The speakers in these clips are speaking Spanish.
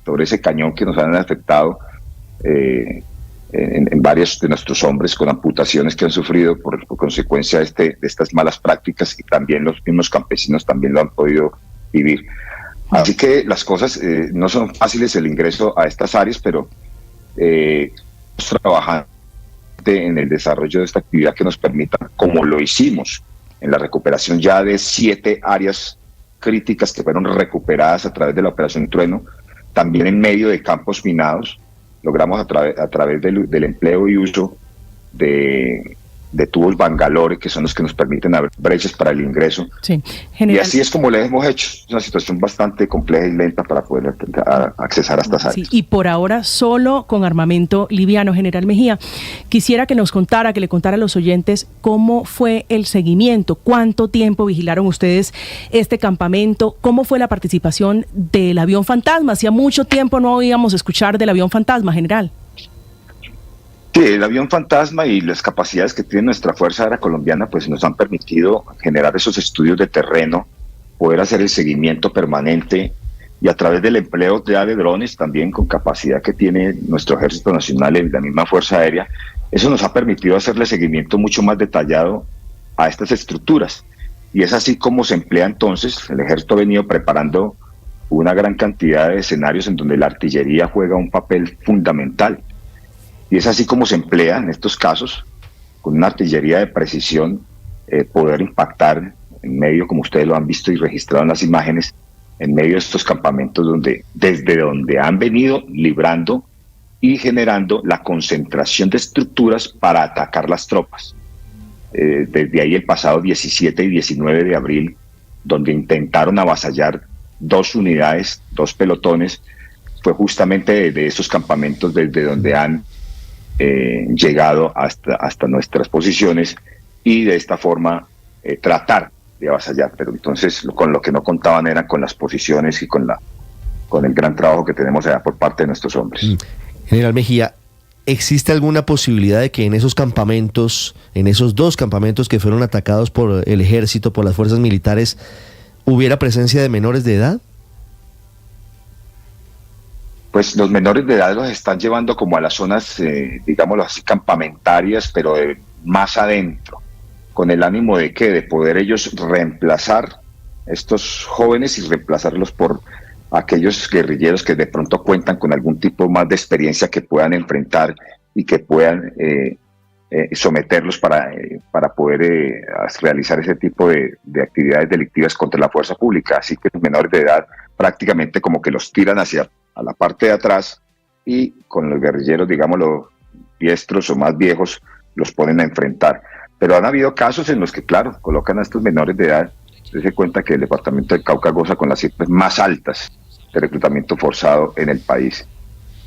sobre ese cañón que nos han afectado en varios de nuestros hombres con amputaciones que han sufrido por consecuencia de estas malas prácticas, y también los mismos campesinos también lo han podido vivir. Así que las cosas no son fáciles, el ingreso a estas áreas, pero estamos trabajando en el desarrollo de esta actividad que nos permita, como lo hicimos en la recuperación ya de 7 áreas críticas que fueron recuperadas a través de la Operación Trueno, también en medio de campos minados, logramos a través del empleo y uso de tubos Bangalore, que son los que nos permiten abrir brechas para el ingreso. Sí, y así es como le hemos hecho. Es una situación bastante compleja y lenta para poder accesar a estas áreas. Sí, y por ahora solo con armamento liviano. General Mejía, quisiera que nos contara, que le contara a los oyentes cómo fue el seguimiento, cuánto tiempo vigilaron ustedes este campamento, cómo fue la participación del avión fantasma. Hacía mucho tiempo no oíamos escuchar del avión fantasma, general. Sí, el avión fantasma y las capacidades que tiene nuestra Fuerza Aérea Colombiana pues nos han permitido generar esos estudios de terreno, poder hacer el seguimiento permanente, y a través del empleo de drones también con capacidad que tiene nuestro Ejército Nacional y la misma Fuerza Aérea, eso nos ha permitido hacerle seguimiento mucho más detallado a estas estructuras. Y es así como se emplea entonces. El Ejército ha venido preparando una gran cantidad de escenarios en donde la artillería juega un papel fundamental. Y es así como se emplea en estos casos, con una artillería de precisión, poder impactar en medio, como ustedes lo han visto y registrado en las imágenes, en medio de estos campamentos desde donde han venido librando y generando la concentración de estructuras para atacar las tropas. Desde ahí el pasado 17 y 19 de abril, donde intentaron avasallar 2 unidades, 2 pelotones, fue justamente de esos campamentos desde donde han llegado hasta nuestras posiciones, y de esta forma tratar de avasallar. Pero entonces con lo que no contaban era con las posiciones y con el gran trabajo que tenemos allá por parte de nuestros hombres. General Mejía, ¿existe alguna posibilidad de que en esos campamentos, en esos 2 campamentos que fueron atacados por el ejército, por las fuerzas militares, hubiera presencia de menores de edad? Pues los menores de edad los están llevando como a las zonas, digámoslo así, campamentarias, pero más adentro, con el ánimo de poder ellos reemplazar estos jóvenes y reemplazarlos por aquellos guerrilleros que de pronto cuentan con algún tipo más de experiencia que puedan enfrentar y que puedan someterlos para poder realizar ese tipo de actividades delictivas contra la fuerza pública. Así que los menores de edad prácticamente como que los tiran hacia a la parte de atrás, y con los guerrilleros, digámoslo, diestros o más viejos, los ponen a enfrentar. Pero han habido casos en los que, claro, colocan a estos menores de edad. Usted se cuenta que el departamento de Cauca goza con las cifras más altas de reclutamiento forzado en el país.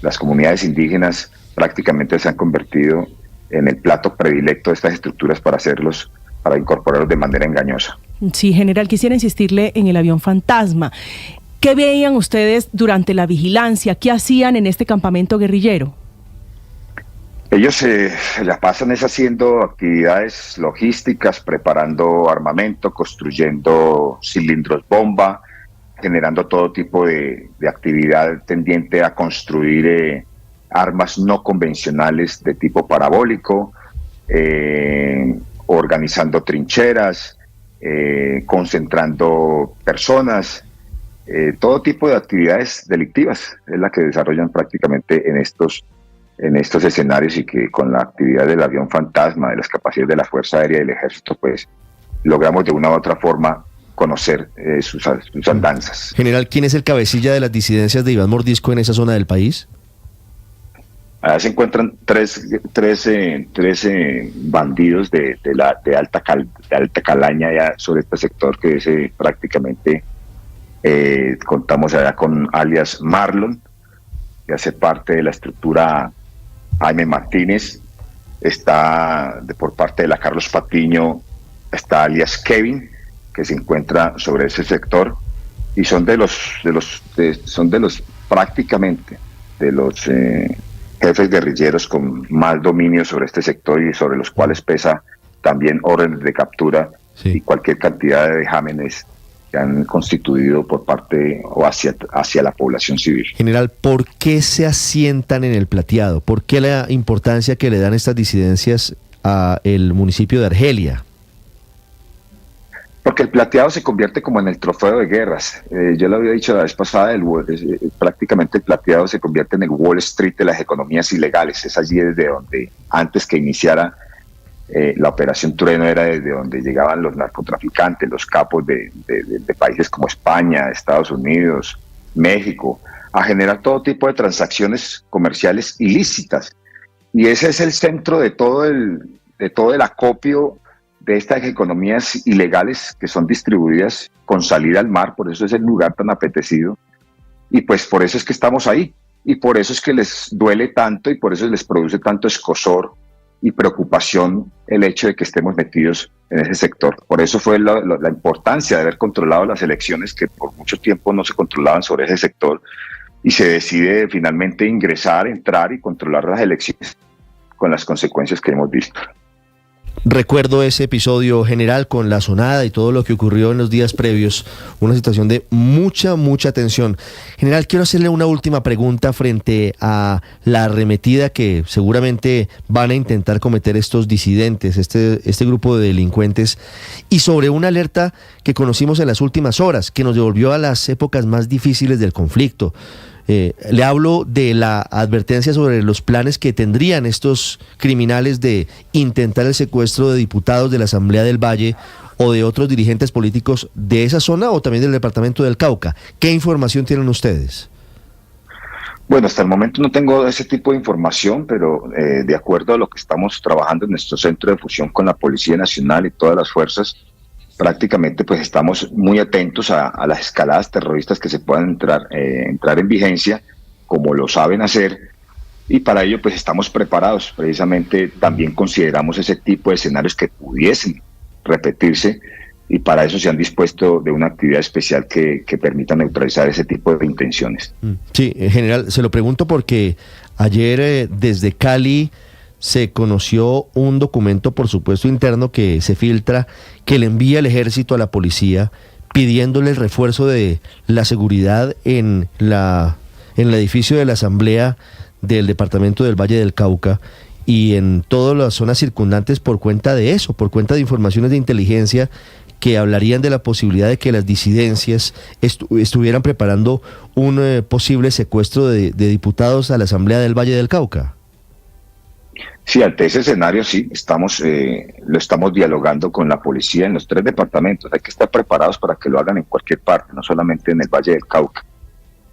Las comunidades indígenas prácticamente se han convertido en el plato predilecto de estas estructuras para incorporarlos de manera engañosa. Sí, general, quisiera insistirle en el avión fantasma. ¿Qué veían ustedes durante la vigilancia? ¿Qué hacían en este campamento guerrillero? Ellos se la pasan haciendo actividades logísticas, preparando armamento, construyendo cilindros bomba, generando todo tipo de actividad tendiente a construir armas no convencionales de tipo parabólico, organizando trincheras, concentrando personas. Todo tipo de actividades delictivas es la que desarrollan prácticamente en estos escenarios, y que con la actividad del avión fantasma, de las capacidades de la Fuerza Aérea y del Ejército, pues logramos de una u otra forma conocer sus andanzas. General, ¿quién es el cabecilla de las disidencias de Iván Mordisco en esa zona del país? Allá se encuentran 13 bandidos de alta calaña ya sobre este sector, que es prácticamente... contamos allá con alias Marlon, que hace parte de la estructura Jaime Martínez. Está por parte de la Carlos Patiño, está alias Kevin, que se encuentra sobre ese sector, y son prácticamente de los jefes guerrilleros con más dominio sobre este sector, y sobre los cuales pesa también órdenes de captura, sí, y cualquier cantidad de vejámenes que han constituido por parte o hacia la población civil. General, ¿por qué se asientan en el Plateado? ¿Por qué la importancia que le dan estas disidencias a el municipio de Argelia? Porque el Plateado se convierte como en el trofeo de guerras. Yo lo había dicho la vez pasada, prácticamente el Plateado se convierte en el Wall Street de las economías ilegales. Es allí desde donde, antes que iniciara la Operación Trueno, era desde donde llegaban los narcotraficantes, los capos de países como España, Estados Unidos, México, a generar todo tipo de transacciones comerciales ilícitas. Y ese es el centro de todo el acopio de estas economías ilegales que son distribuidas con salida al mar. Por eso es el lugar tan apetecido. Y pues por eso es que estamos ahí. Y por eso es que les duele tanto y por eso les produce tanto escozor y preocupación el hecho de que estemos metidos en ese sector. Por eso fue la importancia de haber controlado las elecciones, que por mucho tiempo no se controlaban sobre ese sector, y se decide finalmente entrar y controlar las elecciones con las consecuencias que hemos visto. Recuerdo ese episodio, general, con la sonada y todo lo que ocurrió en los días previos, una situación de mucha tensión. General, quiero hacerle una última pregunta frente a la arremetida que seguramente van a intentar cometer estos disidentes, este grupo de delincuentes, y sobre una alerta que conocimos en las últimas horas, que nos devolvió a las épocas más difíciles del conflicto. Le hablo de la advertencia sobre los planes que tendrían estos criminales de intentar el secuestro de diputados de la Asamblea del Valle o de otros dirigentes políticos de esa zona o también del departamento del Cauca. ¿Qué información tienen ustedes? Bueno, hasta el momento no tengo ese tipo de información, pero de acuerdo a lo que estamos trabajando en nuestro centro de fusión con la Policía Nacional y todas las fuerzas, prácticamente pues estamos muy atentos a las escaladas terroristas que se puedan entrar en vigencia, como lo saben hacer, y para ello pues estamos preparados. Precisamente también consideramos ese tipo de escenarios que pudiesen repetirse, y para eso se han dispuesto de una actividad especial que permita neutralizar ese tipo de intenciones. Sí, en general, se lo pregunto porque ayer desde Cali se conoció un documento, por supuesto, interno que se filtra, que le envía el ejército a la policía pidiéndole el refuerzo de la seguridad en el edificio de la Asamblea del departamento del Valle del Cauca y en todas las zonas circundantes por cuenta de eso, por cuenta de informaciones de inteligencia que hablarían de la posibilidad de que las disidencias estuvieran preparando un posible secuestro de diputados a la Asamblea del Valle del Cauca. Sí, ante ese escenario sí, lo estamos dialogando con la policía en los 3 departamentos. Hay que estar preparados para que lo hagan en cualquier parte, no solamente en el Valle del Cauca.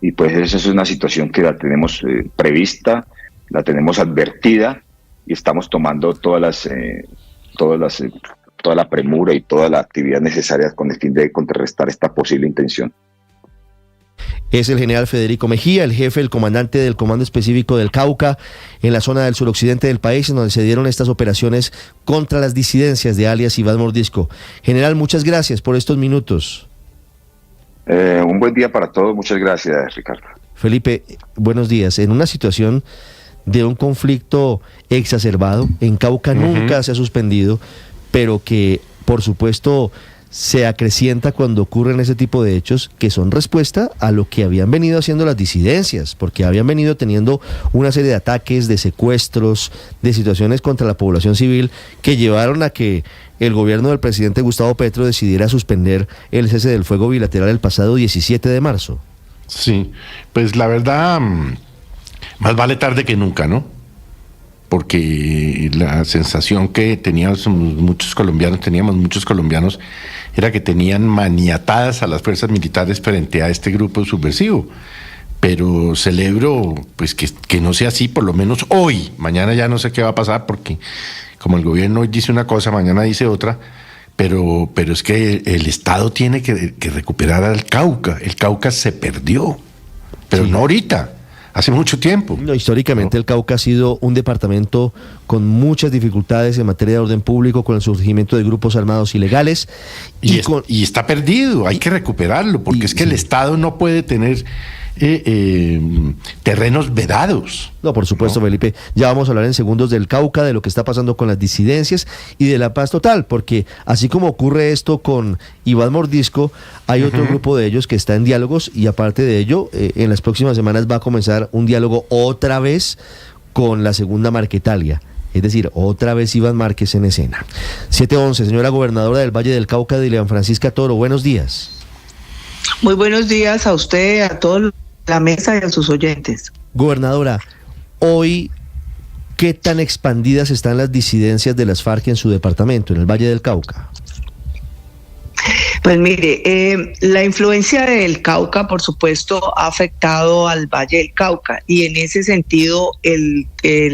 Y pues esa es una situación que la tenemos prevista, la tenemos advertida y estamos tomando toda la premura y toda la actividad necesaria con el fin de contrarrestar esta posible intención. Es el general Federico Mejía, el jefe, el comandante del Comando Específico del Cauca, en la zona del suroccidente del país, en donde se dieron estas operaciones contra las disidencias de alias Iván Mordisco. General, muchas gracias por estos minutos. Un buen día para todos, muchas gracias, Ricardo. Felipe, buenos días. En una situación de un conflicto exacerbado, en Cauca nunca se ha suspendido, pero que, por supuesto, se acrecienta cuando ocurren ese tipo de hechos que son respuesta a lo que habían venido haciendo las disidencias, porque habían venido teniendo una serie de ataques, de secuestros, de situaciones contra la población civil que llevaron a que el gobierno del presidente Gustavo Petro decidiera suspender el cese del fuego bilateral el pasado 17 de marzo. Sí, pues la verdad, más vale tarde que nunca, ¿no? Porque la sensación que teníamos muchos colombianos era que tenían maniatadas a las fuerzas militares frente a este grupo subversivo. Pero celebro pues que no sea así, por lo menos hoy. Mañana ya no sé qué va a pasar, porque como el gobierno hoy dice una cosa, mañana dice otra, pero es que el Estado tiene que recuperar al Cauca. El Cauca se perdió, pero sí, no ahorita. Hace mucho tiempo. No, históricamente el Cauca ha sido un departamento con muchas dificultades en materia de orden público, con el surgimiento de grupos armados ilegales. Y está perdido, hay que recuperarlo, porque es que el Estado no puede tener terrenos vedados. No, por supuesto, Felipe. Ya vamos a hablar en segundos del Cauca, de lo que está pasando con las disidencias y de la paz total, porque así como ocurre esto con Iván Mordisco, hay otro grupo de ellos que está en diálogos y aparte de ello, en las próximas semanas va a comenzar un diálogo otra vez con la segunda Marquetalia. Es decir, otra vez Iván Márquez en escena. 7:11, señora gobernadora del Valle del Cauca, Dilian Francisca Toro, buenos días. Muy buenos días a usted, a toda la mesa y a sus oyentes. Gobernadora, hoy, ¿qué tan expandidas están las disidencias de las FARC en su departamento, en el Valle del Cauca? Pues mire, la influencia del Cauca, por supuesto, ha afectado al Valle del Cauca y en ese sentido, en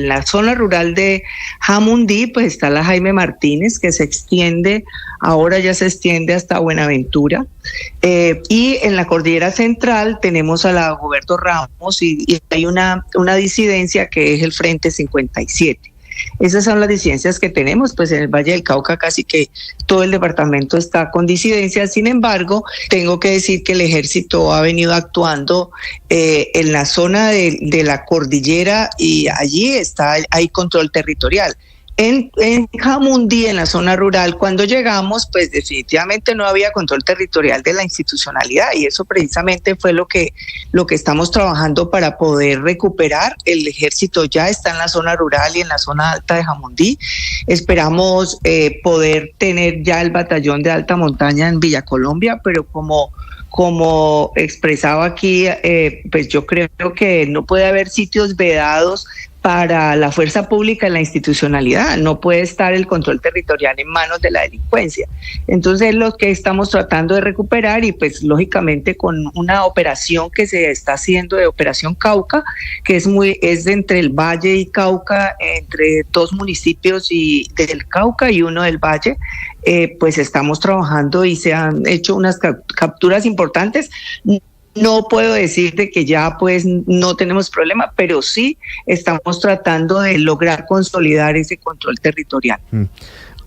la zona rural de Jamundí, pues está la Jaime Martínez, que se extiende, ahora ya se extiende hasta Buenaventura, y en la Cordillera Central tenemos a la Goberto Ramos y hay una disidencia que es el Frente 57. Esas son las disidencias que tenemos, pues en el Valle del Cauca casi que todo el departamento está con disidencias. Sin embargo, tengo que decir que el ejército ha venido actuando en la zona de la cordillera y allí hay control territorial. En Jamundí, en la zona rural, cuando llegamos, pues definitivamente no había control territorial de la institucionalidad y eso precisamente fue lo que estamos trabajando para poder recuperar. El ejército ya está en la zona rural y en la zona alta de Jamundí. Esperamos poder tener ya el batallón de alta montaña en Villa Colombia, pero como expresaba aquí, pues yo creo que no puede haber sitios vedados para la fuerza pública en la institucionalidad. No puede estar el control territorial en manos de la delincuencia. Entonces, lo que estamos tratando de recuperar y pues lógicamente con una operación que se está haciendo de Operación Cauca, que es entre el Valle y Cauca, entre 2 municipios y del Cauca y uno del Valle, pues estamos trabajando y se han hecho unas capturas importantes. No puedo decirte que ya pues no tenemos problema, pero sí estamos tratando de lograr consolidar ese control territorial.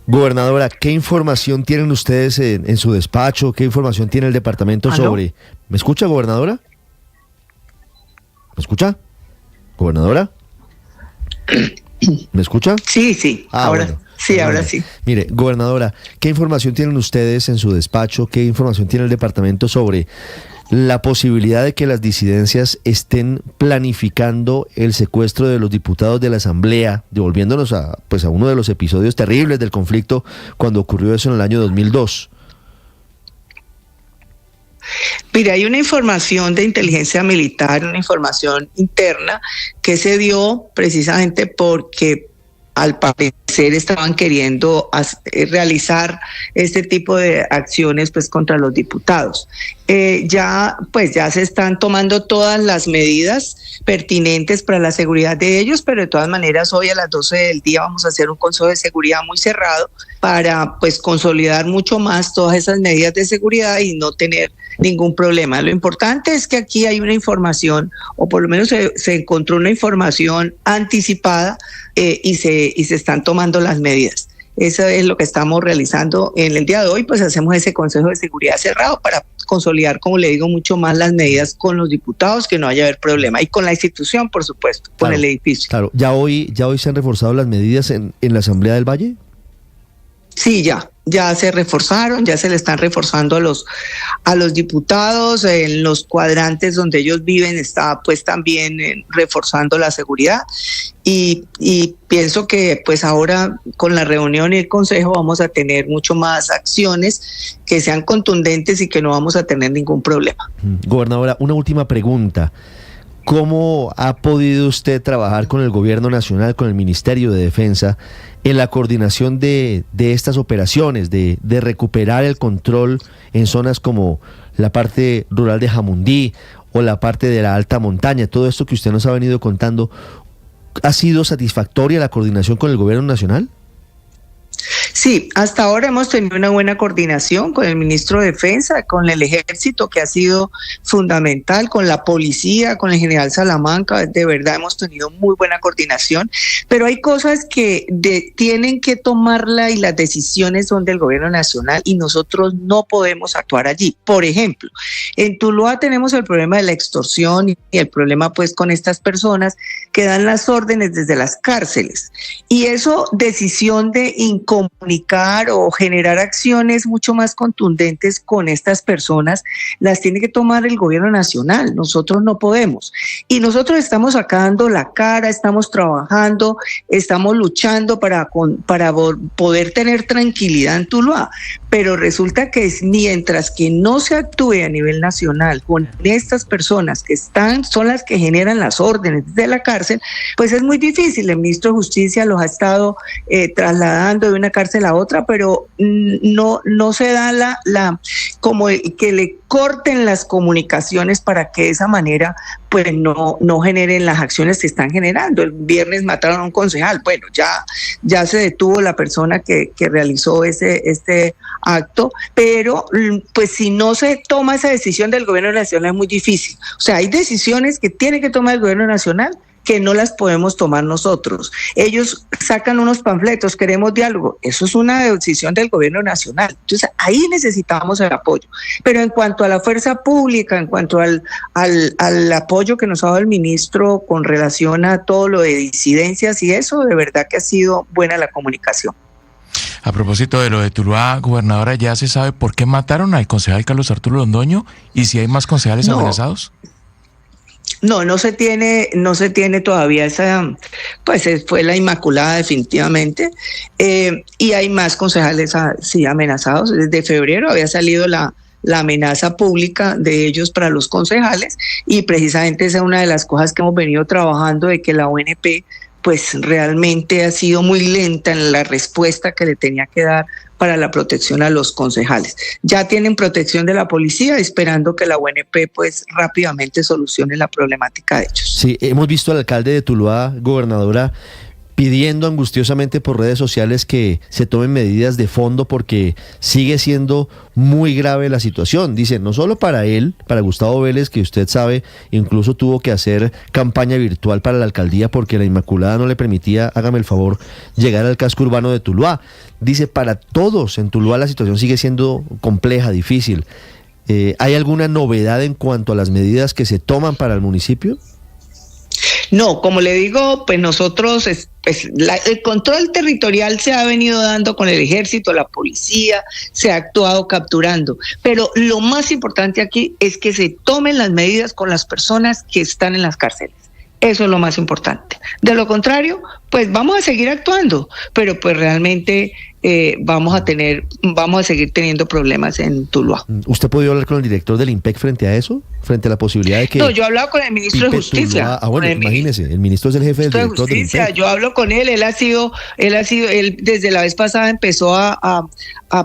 Gobernadora, ¿qué información tienen ustedes en su despacho? ¿Qué información tiene el departamento sobre? ¿Me escucha, gobernadora? ¿Me escucha? ¿Gobernadora? ¿Me escucha? Sí. Ahora bueno. Sí, ahora sí. Mire, gobernadora, ¿qué información tienen ustedes en su despacho? ¿Qué información tiene el departamento sobre la posibilidad de que las disidencias estén planificando el secuestro de los diputados de la Asamblea, devolviéndonos a uno de los episodios terribles del conflicto cuando ocurrió eso en el año 2002? Mira, hay una información de inteligencia militar, una información interna que se dio precisamente porque al parecer estaban queriendo realizar este tipo de acciones pues contra los diputados. Ya se están tomando todas las medidas pertinentes para la seguridad de ellos, pero de todas maneras hoy a las 12 del día vamos a hacer un consejo de seguridad muy cerrado para pues consolidar mucho más todas esas medidas de seguridad y no tener ningún problema. Lo importante es que aquí hay una información, o por lo menos se encontró una información anticipada y se están tomando las medidas. Eso es lo que estamos realizando en el día de hoy, pues hacemos ese Consejo de Seguridad cerrado para consolidar, como le digo, mucho más las medidas con los diputados, que no haya haber problema, y con la institución, por supuesto, con el edificio. Claro, ¿ya hoy se han reforzado las medidas en la Asamblea del Valle? Sí, ya se reforzaron, ya se le están reforzando a los diputados, en los cuadrantes donde ellos viven está pues también reforzando la seguridad y pienso que pues ahora con la reunión y el consejo vamos a tener mucho más acciones que sean contundentes y que no vamos a tener ningún problema. Gobernadora, una última pregunta. ¿Cómo ha podido usted trabajar con el gobierno nacional, con el Ministerio de Defensa, en la coordinación de estas operaciones, de recuperar el control en zonas como la parte rural de Jamundí o la parte de la alta montaña? Todo esto que usted nos ha venido contando, ¿ha sido satisfactoria la coordinación con el gobierno nacional? Sí, hasta ahora hemos tenido una buena coordinación con el ministro de Defensa, con el Ejército, que ha sido fundamental, con la policía, con el general Salamanca. De verdad hemos tenido muy buena coordinación, pero hay cosas que tienen que tomarla y las decisiones son del gobierno nacional y nosotros no podemos actuar allí. Por ejemplo, en Tuluá tenemos el problema de la extorsión y el problema pues con estas personas que dan las órdenes desde las cárceles. Y eso, decisión de incomunicar o generar acciones mucho más contundentes con estas personas, las tiene que tomar el gobierno nacional. Nosotros no podemos. Y nosotros estamos sacando la cara, estamos trabajando, estamos luchando para poder tener tranquilidad en Tuluá. Pero resulta que mientras que no se actúe a nivel nacional con estas personas que son las que generan las órdenes de la cárcel, pues es muy difícil. El ministro de Justicia los ha estado trasladando de una cárcel a otra, pero no se da como que le corten las comunicaciones para que de esa manera pues no generen las acciones que están generando. El viernes mataron a un concejal, bueno, ya se detuvo la persona que realizó este acto, pero pues si no se toma esa decisión del gobierno nacional es muy difícil. O sea, hay decisiones que tiene que tomar el gobierno nacional que no las podemos tomar nosotros. Ellos sacan unos panfletos, queremos diálogo. Eso es una decisión del gobierno nacional. Entonces, ahí necesitamos el apoyo. Pero en cuanto a la fuerza pública, en cuanto al apoyo que nos ha dado el ministro con relación a todo lo de disidencias y eso, de verdad que ha sido buena la comunicación. A propósito de lo de Tuluá, gobernadora, ¿ya se sabe por qué mataron al concejal Carlos Arturo Londoño? ¿Y si hay más concejales amenazados? No se tiene todavía pues fue la Inmaculada definitivamente, y hay más concejales sí amenazados. Desde febrero había salido la amenaza pública de ellos para los concejales y precisamente esa es una de las cosas que hemos venido trabajando, de que la ONP pues realmente ha sido muy lenta en la respuesta que le tenía que dar para la protección a los concejales. Ya tienen protección de la policía, esperando que la UNP pues rápidamente solucione la problemática de ellos. Sí, hemos visto al alcalde de Tuluá, gobernadora, pidiendo angustiosamente por redes sociales que se tomen medidas de fondo porque sigue siendo muy grave la situación. Dice, no solo para él, para Gustavo Vélez, que usted sabe, incluso tuvo que hacer campaña virtual para la alcaldía porque la Inmaculada no le permitía, hágame el favor, llegar al casco urbano de Tuluá. Dice, para todos en Tuluá la situación sigue siendo compleja, difícil. ¿Hay alguna novedad en cuanto a las medidas que se toman para el municipio? No, como le digo, pues nosotros, el control territorial se ha venido dando con el ejército, la policía, se ha actuado capturando, pero lo más importante aquí es que se tomen las medidas con las personas que están en las cárceles. Eso es lo más importante. De lo contrario, pues vamos a seguir actuando, pero pues realmente vamos a seguir teniendo problemas en Tuluá. ¿Usted ha podido hablar con el director del IMPEC frente a eso? Frente a la posibilidad de que... No, yo he hablado con el ministro de Justicia. Bueno, imagínese, el ministro es el jefe del director del IMPEC. Yo hablo con él, él desde la vez pasada empezó a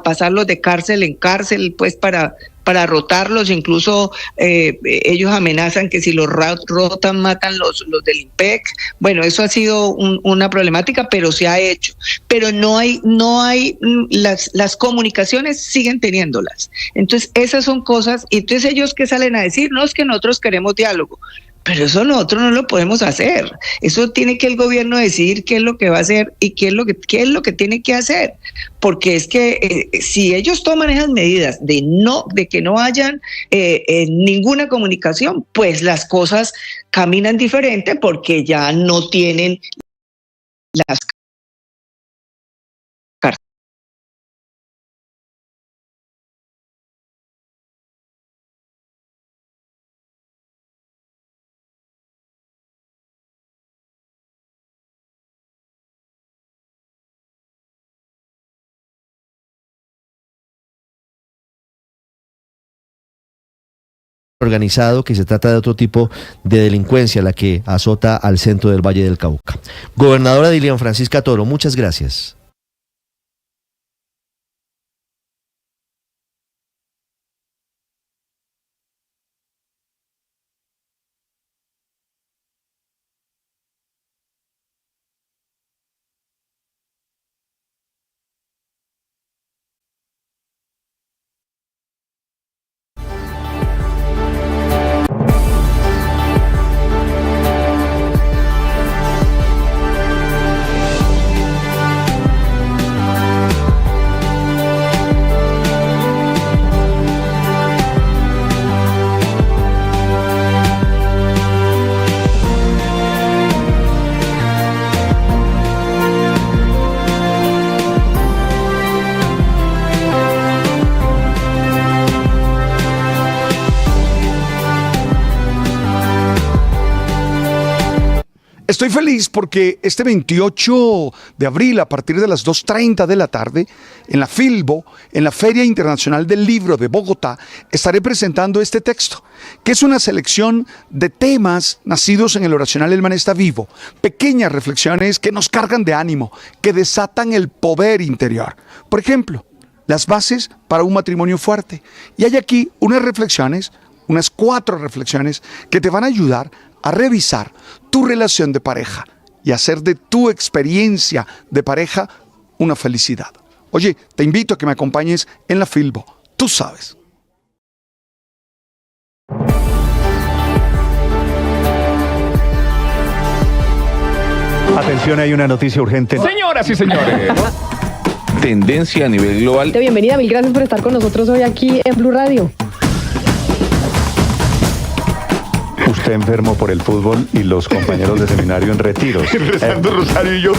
pasarlos de cárcel en cárcel, pues para rotarlos, incluso ellos amenazan que si los rotan matan los del IMPEC. Bueno, eso ha sido una problemática, pero se ha hecho. Pero no hay las comunicaciones siguen teniéndolas. Entonces, esas son cosas, y entonces ellos que salen a decir, no, es que nosotros queremos diálogo. Pero eso nosotros no lo podemos hacer. Eso tiene que el gobierno decidir qué es lo que va a hacer y qué es lo que tiene que hacer. Porque es que si ellos toman esas medidas de que no hayan ninguna comunicación, pues las cosas caminan diferente porque ya no tienen las organizado, que se trata de otro tipo de delincuencia la que azota al centro del Valle del Cauca. Gobernadora Dilian Francisca Toro, muchas gracias. Estoy feliz porque este 28 de abril, a partir de las 2:30 de la tarde, en la Filbo, en la Feria Internacional del Libro de Bogotá, estaré presentando este texto, que es una selección de temas nacidos en el oracional El Man está vivo, pequeñas reflexiones que nos cargan de ánimo, que desatan el poder interior. Por ejemplo, las bases para un matrimonio fuerte. Y hay aquí unas 4 reflexiones que te van a ayudar a revisar tu relación de pareja y hacer de tu experiencia de pareja una felicidad. Oye, te invito a que me acompañes en la Filbo. Tú sabes. Atención, hay una noticia urgente. Señoras y señores, tendencia a nivel global. Bienvenida, mil gracias por estar con nosotros hoy aquí en Blue Radio. Usted enfermo por el fútbol y los compañeros de seminario en retiros. Rezando rosario y yo.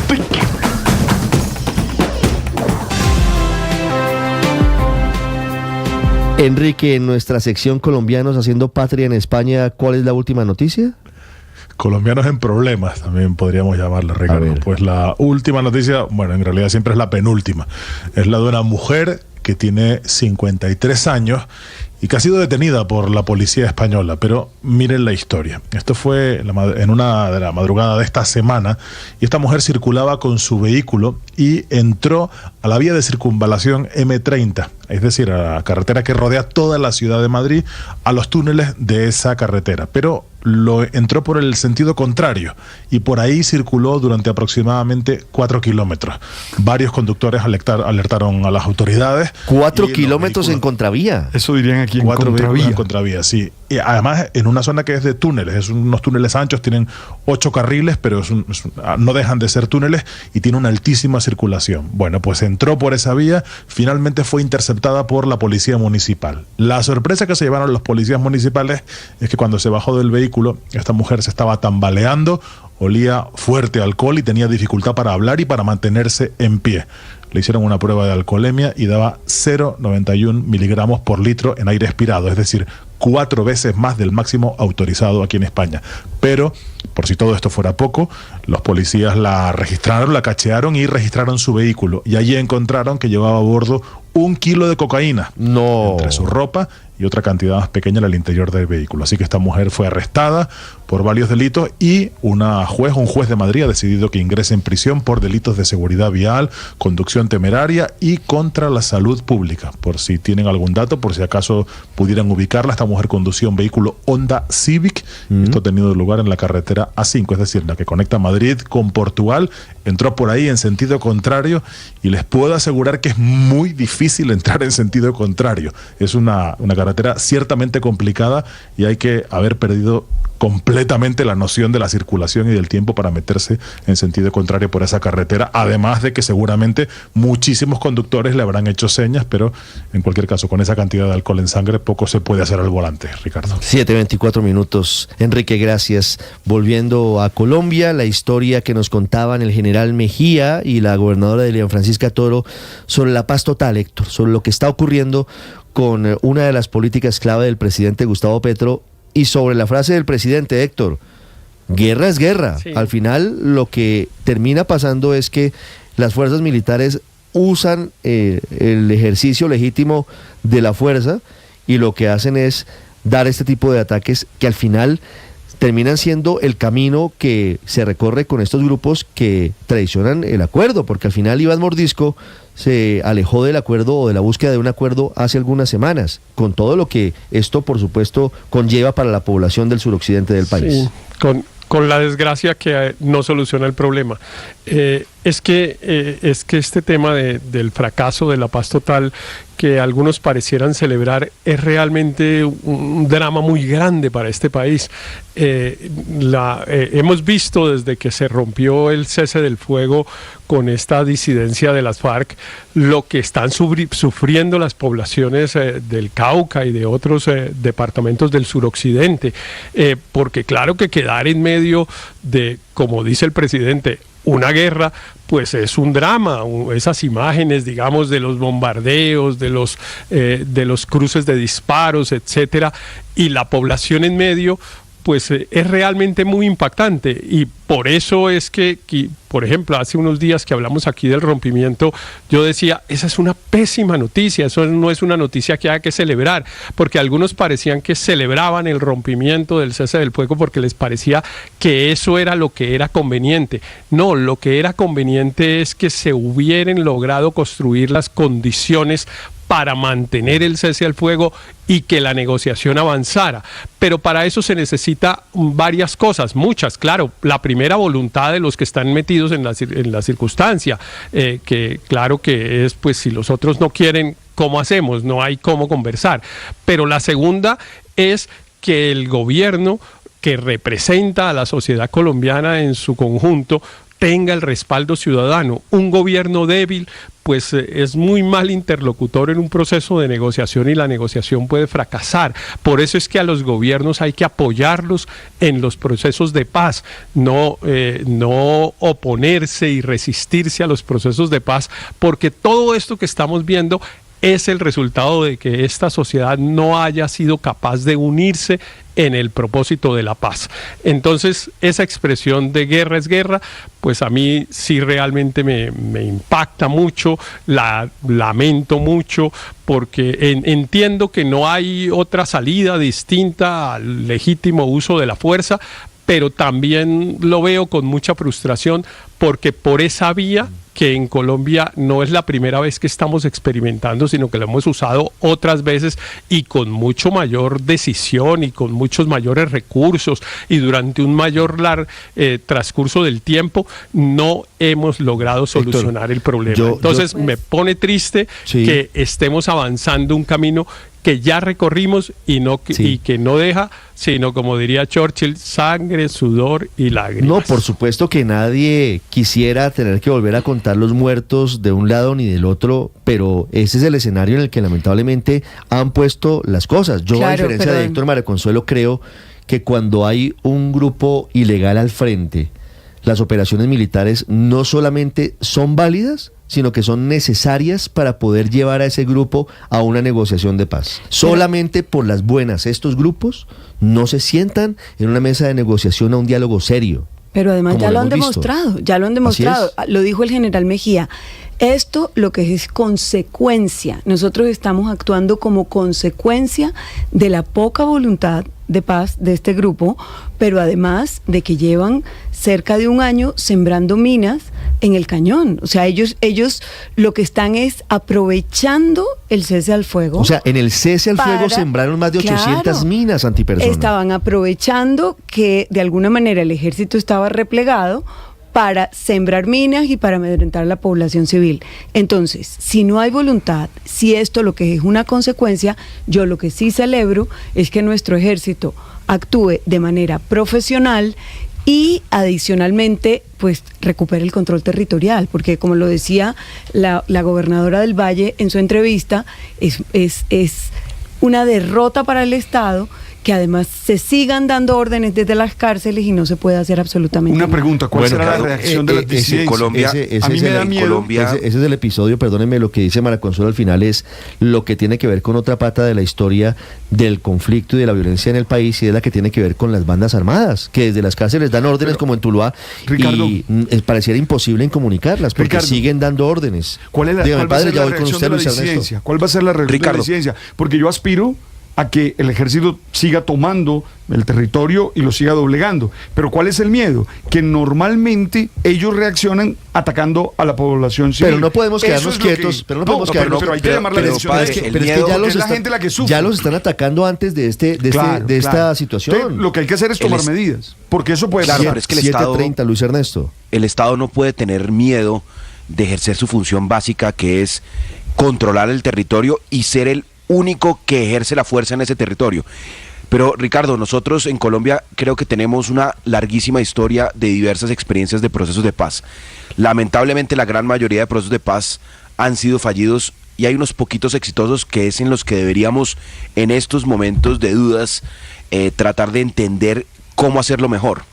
Enrique, en nuestra sección Colombianos haciendo patria en España, ¿cuál es la última noticia? Colombianos en problemas, también podríamos llamarla, Ricardo. Pues la última noticia, bueno, en realidad siempre es la penúltima, es la de una mujer que tiene 53 años y que ha sido detenida por la policía española. Pero miren la historia. Esto fue en una de la madrugada de esta semana, y esta mujer circulaba con su vehículo y entró a la vía de circunvalación M30, es decir, a la carretera que rodea toda la ciudad de Madrid, a los túneles de esa carretera, pero entró por el sentido contrario y por ahí circuló durante aproximadamente 4 kilómetros. Varios conductores alertaron a las autoridades. 4 kilómetros en contravía. Eso dirían aquí, en contravía. En contravía, sí. Y además en una zona que es de túneles, es unos túneles anchos, tienen 8 carriles, pero no dejan de ser túneles y tiene una altísima circulación. Bueno, pues entró por esa vía, finalmente fue interceptada por la policía municipal. La sorpresa que se llevaron los policías municipales es que cuando se bajó del vehículo, esta mujer se estaba tambaleando, olía fuerte alcohol y tenía dificultad para hablar y para mantenerse en pie. Le hicieron una prueba de alcoholemia y daba 0,91 miligramos por litro en aire expirado, es decir, 4 veces más del máximo autorizado aquí en España. Pero, por si todo esto fuera poco, los policías la registraron, la cachearon y registraron su vehículo. Y allí encontraron que llevaba a bordo 1 kilo de cocaína. No. Entre su ropa y otra cantidad más pequeña en el interior del vehículo. Así que esta mujer fue arrestada por varios delitos y un juez de Madrid ha decidido que ingrese en prisión por delitos de seguridad vial, conducción temeraria y contra la salud pública. Por si tienen algún dato, por si acaso pudieran ubicarla, esta mujer conducía un vehículo Honda Civic. Esto ha tenido lugar en la carretera A5, es decir, la que conecta Madrid con Portugal. Entró por ahí en sentido contrario y les puedo asegurar que es muy difícil entrar en sentido contrario. Es una carretera ciertamente complicada y hay que haber perdido completamente la noción de la circulación y del tiempo para meterse en sentido contrario por esa carretera, además de que seguramente muchísimos conductores le habrán hecho señas, pero en cualquier caso, con esa cantidad de alcohol en sangre, poco se puede hacer al volante, Ricardo. 7:24 minutos. Enrique, gracias. Volviendo a Colombia, la historia que nos contaban el general Mejía y la gobernadora de León Francisca Toro sobre la paz total, Héctor, sobre lo que está ocurriendo con una de las políticas clave del presidente Gustavo Petro. Y sobre la frase del presidente, Héctor, guerra es guerra. Sí. Al final lo que termina pasando es que las fuerzas militares usan el ejercicio legítimo de la fuerza y lo que hacen es dar este tipo de ataques que al final terminan siendo el camino que se recorre con estos grupos que traicionan el acuerdo, porque al final Iván Mordisco se alejó del acuerdo o de la búsqueda de un acuerdo hace algunas semanas, con todo lo que esto, por supuesto, conlleva para la población del suroccidente del país. Sí, con la desgracia que no soluciona el problema. Es que este tema del fracaso de la paz total que algunos parecieran celebrar es realmente un drama muy grande para este país. Hemos visto desde que se rompió el cese del fuego con esta disidencia de las FARC lo que están sufriendo las poblaciones del Cauca y de otros departamentos del suroccidente, porque claro que quedar en medio de, como dice el presidente, una guerra, pues es un drama. Esas imágenes, digamos, de los bombardeos, de los cruces de disparos, etcétera, y la población en medio, pues es realmente muy impactante, y por eso es que, por ejemplo, hace unos días que hablamos aquí del rompimiento, yo decía, esa es una pésima noticia, eso no es una noticia que haya que celebrar, porque algunos parecían que celebraban el rompimiento del cese del fuego porque les parecía que eso era lo que era conveniente. No, lo que era conveniente es que se hubieran logrado construir las condiciones para mantener el cese al fuego y que la negociación avanzara. Pero para eso se necesita varias cosas, muchas, claro. La primera, voluntad de los que están metidos en la circunstancia, que claro que es, pues si los otros no quieren, ¿cómo hacemos? No hay cómo conversar. Pero la segunda es que el gobierno, que representa a la sociedad colombiana en su conjunto, tenga el respaldo ciudadano. Un gobierno débil, pues es muy mal interlocutor en un proceso de negociación y la negociación puede fracasar. Por eso es que a los gobiernos hay que apoyarlos en los procesos de paz, no oponerse y resistirse a los procesos de paz, porque todo esto que estamos viendo es el resultado de que esta sociedad no haya sido capaz de unirse en el propósito de la paz. Entonces, esa expresión de guerra es guerra, pues a mí sí realmente me impacta mucho, la lamento mucho, porque entiendo que no hay otra salida distinta al legítimo uso de la fuerza, pero también lo veo con mucha frustración, porque por esa vía, que en Colombia no es la primera vez que estamos experimentando, sino que lo hemos usado otras veces y con mucho mayor decisión y con muchos mayores recursos y durante un mayor transcurso del tiempo, no hemos logrado solucionar el problema. Entonces me pone triste que estemos avanzando un camino que ya recorrimos y que no deja, sino, como diría Churchill, sangre, sudor y lágrimas. No, por supuesto que nadie quisiera tener que volver a contar los muertos de un lado ni del otro, pero ese es el escenario en el que lamentablemente han puesto las cosas. Yo, a diferencia de Héctor María Consuelo, creo que cuando hay un grupo ilegal al frente, las operaciones militares no solamente son válidas, sino que son necesarias para poder llevar a ese grupo a una negociación de paz. Solamente por las buenas, estos grupos no se sientan en una mesa de negociación a un diálogo serio. Pero además ya lo han demostrado, lo dijo el general Mejía. Esto lo que es consecuencia. Nosotros estamos actuando como consecuencia de la poca voluntad de paz de este grupo, pero además de que llevan cerca de un año sembrando minas en el cañón. O sea, ellos lo que están es aprovechando el cese al fuego. O sea, en el cese al fuego sembraron más de 800 minas antipersona. Estaban aprovechando que de alguna manera el ejército estaba replegado para sembrar minas y para amedrentar a la población civil. Entonces, si no hay voluntad, si esto lo que es una consecuencia, yo lo que sí celebro es que nuestro ejército actúe de manera profesional y adicionalmente pues recupere el control territorial, porque como lo decía la gobernadora del Valle en su entrevista, es una derrota para el Estado que además se sigan dando órdenes desde las cárceles y no se puede hacer absolutamente nada. Una pregunta, ¿cuál será la reacción de las disidencias? Colombia, a mí me da miedo. Ese es el episodio, perdónenme, lo que dice María Consuelo al final es lo que tiene que ver con otra pata de la historia del conflicto y de la violencia en el país, y es la que tiene que ver con las bandas armadas, que desde las cárceles dan órdenes como en Tuluá, Ricardo, y pareciera imposible incomunicarlas, porque Ricardo, siguen dando órdenes. ¿Cuál va a ser la reacción de la disidencia? ¿Cuál va a ser la reacción de la disidencia? Porque yo aspiro a que el ejército siga tomando el territorio y lo siga doblegando. Pero ¿cuál es el miedo? Que normalmente ellos reaccionan atacando a la población civil. Pero no podemos quedarnos quietos. Pero hay que llamar la atención a eso. Pero es que ya los están atacando antes de esta situación. Entonces, lo que hay que hacer es tomar medidas, porque eso puede pero es que el Estado, 7:30, Luis Ernesto. El Estado no puede tener miedo de ejercer su función básica, que es controlar el territorio y ser el único que ejerce la fuerza en ese territorio. Pero Ricardo, nosotros en Colombia creo que tenemos una larguísima historia de diversas experiencias de procesos de paz. Lamentablemente la gran mayoría de procesos de paz han sido fallidos y hay unos poquitos exitosos que es en los que deberíamos en estos momentos de dudas tratar de entender cómo hacerlo mejor.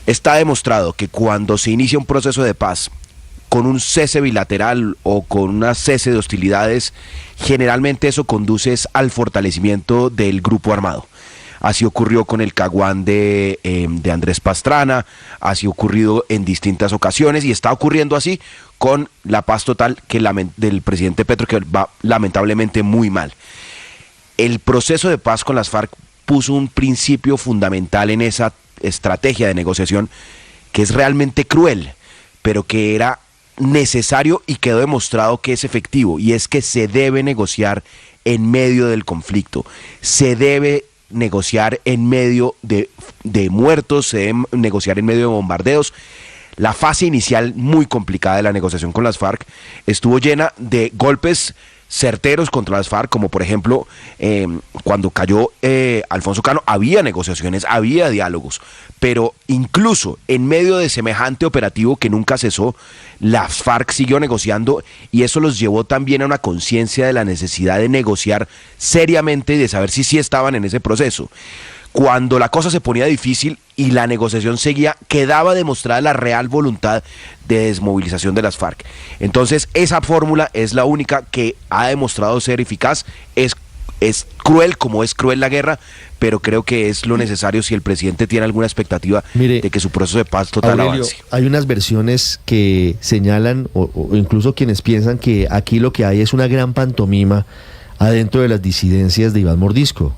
Está demostrado que cuando se inicia un proceso de paz con un cese bilateral o con una cese de hostilidades, generalmente eso conduce al fortalecimiento del grupo armado. así ocurrió con el Caguán de Andrés Pastrana, así ocurrido en distintas ocasiones y está ocurriendo así con la paz total del presidente Petro, que va lamentablemente muy mal. El proceso de paz con las FARC puso un principio fundamental en esa estrategia de negociación que es realmente cruel, pero que era necesario y quedó demostrado que es efectivo, y es que se debe negociar en medio del conflicto, se debe negociar en medio de muertos, se debe negociar en medio de bombardeos. La fase inicial muy complicada de la negociación con las FARC estuvo llena de golpes certeros contra las FARC, como por ejemplo cuando cayó Alfonso Cano, había negociaciones, había diálogos, pero incluso en medio de semejante operativo que nunca cesó, las FARC siguió negociando, y eso los llevó también a una conciencia de la necesidad de negociar seriamente y de saber si sí estaban en ese proceso. Cuando la cosa se ponía difícil y la negociación seguía, quedaba demostrada la real voluntad de desmovilización de las FARC. Entonces, esa fórmula es la única que ha demostrado ser eficaz. Es cruel como es cruel la guerra, pero creo que es lo necesario si el presidente tiene alguna expectativa de que su proceso de paz total Aurelio, avance. hay unas versiones que señalan, o incluso quienes piensan que aquí lo que hay es una gran pantomima adentro de las disidencias de Iván Mordisco,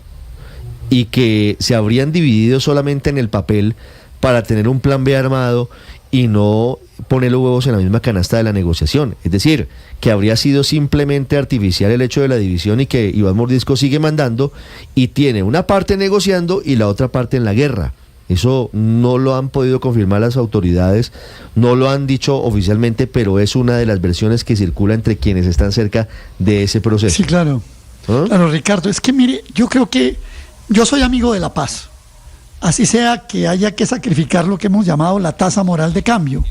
y que se habrían dividido solamente en el papel para tener un plan B armado y no poner los huevos en la misma canasta de la negociación. Es decir, que habría sido simplemente artificial el hecho de la división y que Iván Mordisco sigue mandando y tiene una parte negociando y la otra parte en la guerra. Eso no lo han podido confirmar las autoridades, no lo han dicho oficialmente, pero es una de las versiones que circula entre quienes están cerca de ese proceso. Sí, claro. ¿Ah? Claro, Ricardo, es que mire, yo creo que yo soy amigo de la paz, así sea que haya que sacrificar lo que hemos llamado la tasa moral de cambio,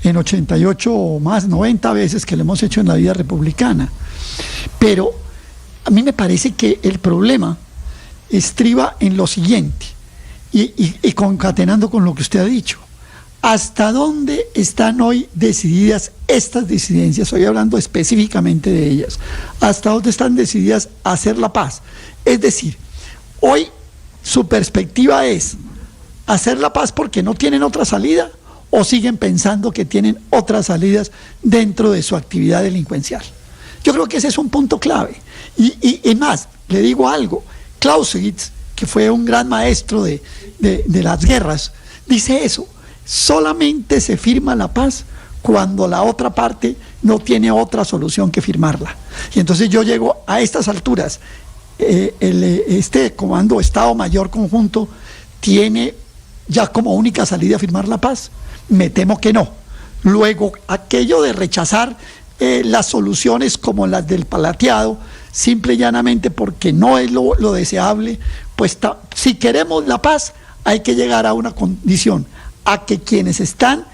en 88 o más, 90 veces que lo hemos hecho en la vida republicana. Pero a mí me parece que el problema estriba en lo siguiente, y concatenando con lo que usted ha dicho. ¿Hasta dónde están hoy decididas estas disidencias? Estoy hablando específicamente de ellas. ¿Hasta dónde están decididas a hacer la paz? Es decir, hoy su perspectiva es hacer la paz porque no tienen otra salida, o siguen pensando que tienen otras salidas dentro de su actividad delincuencial. Yo creo que ese es un punto clave. Y más, le digo algo, Clausewitz, que fue un gran maestro de las guerras, dice eso: solamente se firma la paz cuando la otra parte no tiene otra solución que firmarla. Y entonces yo llego a estas alturas, este Comando Estado Mayor Conjunto tiene ya como única salida firmar la paz. Me temo que no. Luego, aquello de rechazar las soluciones como las del palateado, simple y llanamente porque no es lo deseable, pues si queremos la paz hay que llegar a una condición, a que quienes están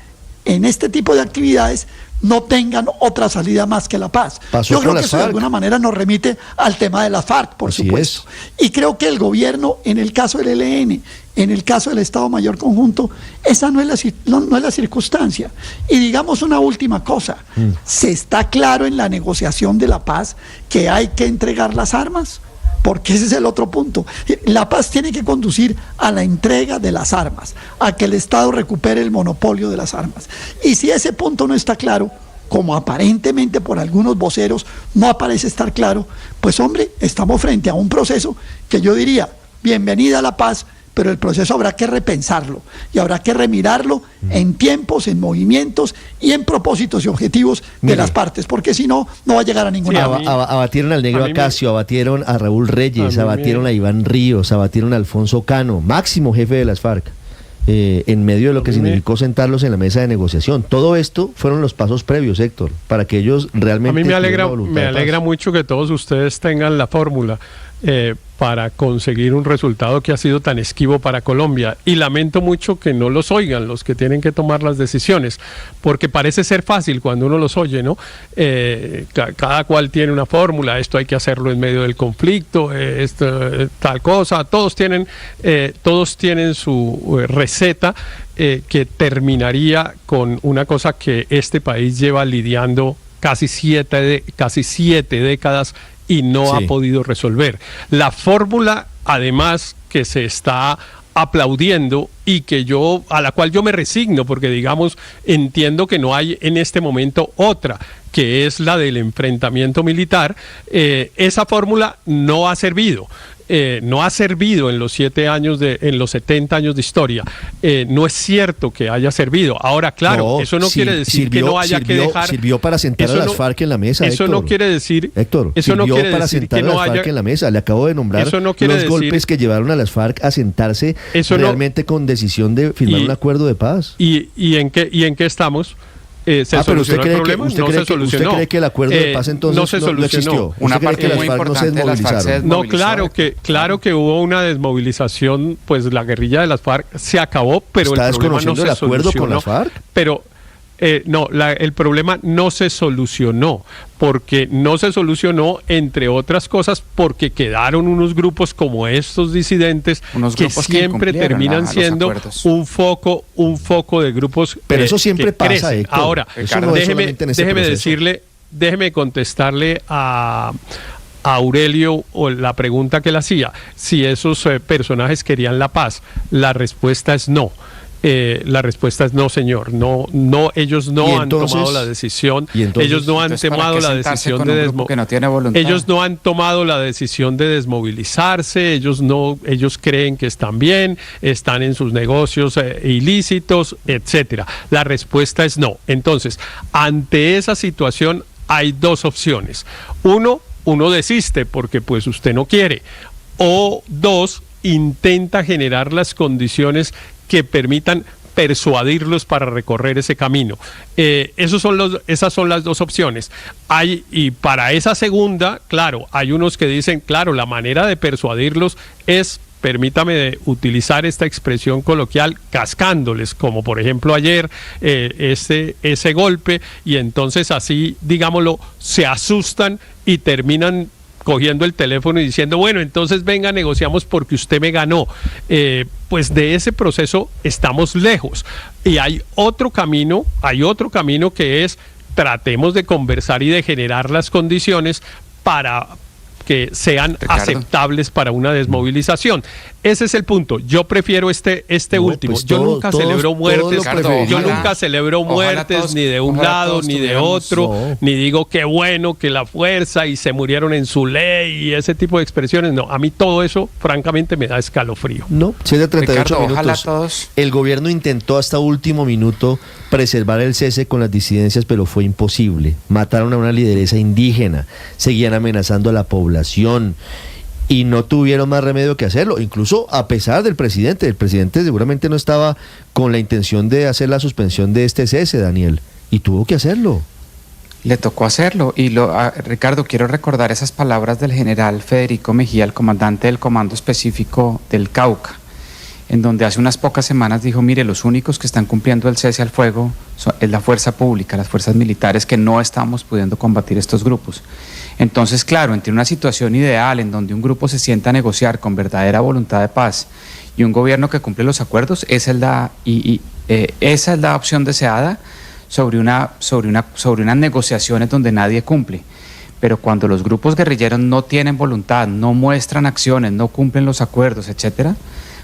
en este tipo de actividades no tengan otra salida más que la paz. Yo creo que eso de alguna manera nos remite al tema de las FARC, por supuesto. Y creo que el gobierno, en el caso del ELN, en el caso del Estado Mayor Conjunto, esa no es la circunstancia. Y digamos una última cosa, ¿se está claro en la negociación de la paz que hay que entregar las armas? Porque ese es el otro punto. La paz tiene que conducir a la entrega de las armas, a que el Estado recupere el monopolio de las armas. Y si ese punto no está claro, como aparentemente por algunos voceros no parece estar claro, pues hombre, estamos frente a un proceso que yo diría, bienvenida a la paz, pero el proceso habrá que repensarlo y habrá que remirarlo en tiempos, en movimientos y en propósitos y objetivos de las partes, porque si no, no va a llegar a ninguna parte. Abatieron al negro Acacio, abatieron a Raúl Reyes, abatieron a Iván Ríos, abatieron a Alfonso Cano, máximo jefe de las FARC, en medio de lo que significó sentarlos en la mesa de negociación. Todo esto fueron los pasos previos, Héctor, para que ellos realmente... A mí me alegra mucho que todos ustedes tengan la fórmula para conseguir un resultado que ha sido tan esquivo para Colombia, y lamento mucho que no los oigan los que tienen que tomar las decisiones, porque parece ser fácil cuando uno los oye, ¿no? Cada cual tiene una fórmula, esto hay que hacerlo en medio del conflicto, tal cosa, todos tienen su receta que terminaría con una cosa que este país lleva lidiando casi siete décadas, y no ha Sí. podido resolver. La fórmula, además, que se está aplaudiendo y a la cual yo me resigno, porque digamos, entiendo que no hay en este momento otra, que es la del enfrentamiento militar. Esa fórmula no ha servido. No ha servido en los 70 años de historia. No es cierto que haya servido. Ahora, claro, eso no quiere decir que no haya que dejar. Sirvió para sentar a las FARC en la mesa. Eso Héctor. no quiere decir. Héctor, eso no sirvió quiere para decir sentar que a no las FARC haya. en la mesa. Le acabo de nombrar Eso no quiere los decir- golpes que llevaron a las FARC a sentarse Eso no- realmente con decisión de firmar un acuerdo de paz. ¿Y en qué estamos? ¿Se pero usted solucionó el cree que problema? usted No cree se que usted solucionó. cree que el acuerdo de paz entonces no se no solucionó. existió. ¿Usted cree que las FARC no se desmovilizaron? No, claro que hubo una desmovilización, pues la guerrilla de las FARC se acabó, pero ¿Está el problema no desconociendo se el acuerdo solucionó. con las FARC? Pero el problema no se solucionó, porque no se solucionó, entre otras cosas, porque quedaron unos grupos como estos disidentes Unos que grupos que siempre incumplieron terminan los siendo acuerdos. un foco de grupos. Pero eso siempre que pasa, crecen. Héctor. Ahora, Eso no es solamente en este proceso. déjeme contestarle a Aurelio o la pregunta que le hacía, si esos personajes querían la paz. La respuesta es no. La respuesta es no, señor. No, ellos no han tomado la decisión. Ellos no han tomado la decisión de ellos no han tomado la decisión de desmovilizarse. Ellos creen que están bien, están en sus negocios ilícitos, etcétera. La respuesta es no. Entonces, ante esa situación hay dos opciones. Uno desiste porque pues usted no quiere. O dos, intenta generar las condiciones que permitan persuadirlos para recorrer ese camino. Esas son las dos opciones. Y para esa segunda, claro, hay unos que dicen, claro, la manera de persuadirlos es, permítame utilizar esta expresión coloquial, cascándoles, como por ejemplo ayer, ese golpe, y entonces así, digámoslo, se asustan y terminan cogiendo el teléfono y diciendo, bueno, entonces venga, negociamos porque usted me ganó. Pues de ese proceso estamos lejos. Y hay otro camino que es, tratemos de conversar y de generar las condiciones para que sean aceptables para una desmovilización. Ese es el punto. Yo prefiero este último. Pues yo nunca celebro muertes. Yo nunca celebro muertes, todos, ni de un lado todos ni de otro, ni digo qué bueno que la fuerza y se murieron en su ley y ese tipo de expresiones. No, a mí todo eso francamente me da escalofrío. No, 7:38 Ricardo, ojalá minutos. todos. El gobierno intentó hasta último minuto preservar el cese con las disidencias, pero fue imposible. Mataron a una lideresa indígena, seguían amenazando a la población y no tuvieron más remedio que hacerlo, incluso a pesar del presidente. El presidente seguramente no estaba con la intención de hacer la suspensión de este cese, Daniel, y tuvo que hacerlo. Le tocó hacerlo. Y Ricardo, quiero recordar esas palabras del general Federico Mejía, el comandante del Comando Específico del Cauca, en donde hace unas pocas semanas dijo, mire, los únicos que están cumpliendo el cese al fuego es la fuerza pública, las fuerzas militares, que no estamos pudiendo combatir estos grupos. Entonces, claro, entre una situación ideal en donde un grupo se sienta a negociar con verdadera voluntad de paz y un gobierno que cumple los acuerdos, esa es la opción deseada sobre unas negociaciones donde nadie cumple. Pero cuando los grupos guerrilleros no tienen voluntad, no muestran acciones, no cumplen los acuerdos, etcétera,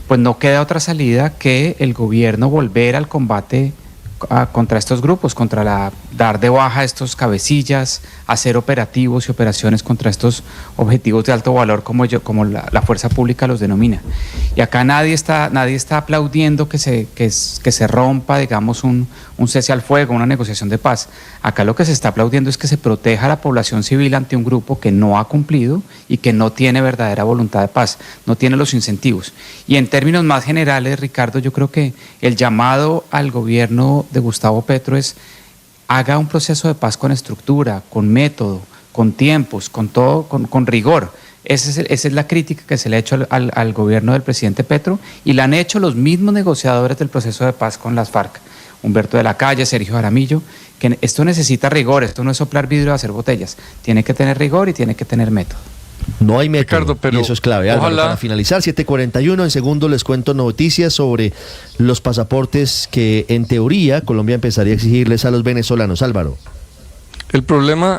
pues no queda otra salida que el gobierno volver al combate contra estos grupos, dar de baja a estos cabecillas, hacer operativos y operaciones contra estos objetivos de alto valor como la fuerza pública los denomina. Y acá nadie está aplaudiendo que se rompa, digamos, un cese al fuego, una negociación de paz. Acá lo que se está aplaudiendo es que se proteja a la población civil ante un grupo que no ha cumplido y que no tiene verdadera voluntad de paz, no tiene los incentivos. Y en términos más generales, Ricardo, yo creo que el llamado al gobierno de Gustavo Petro es: haga un proceso de paz con estructura, con método, con tiempos, con todo, con rigor. Esa es la crítica que se le ha hecho al gobierno del presidente Petro, y la han hecho los mismos negociadores del proceso de paz con las FARC, Humberto de la Calle, Sergio Jaramillo, que esto necesita rigor, esto no es soplar vidrio y hacer botellas, tiene que tener rigor y tiene que tener método. No hay método, Ricardo, pero y eso es clave. Álvaro, ojalá... para finalizar, 7:41, en segundo les cuento noticias sobre los pasaportes que en teoría Colombia empezaría a exigirles a los venezolanos. Álvaro.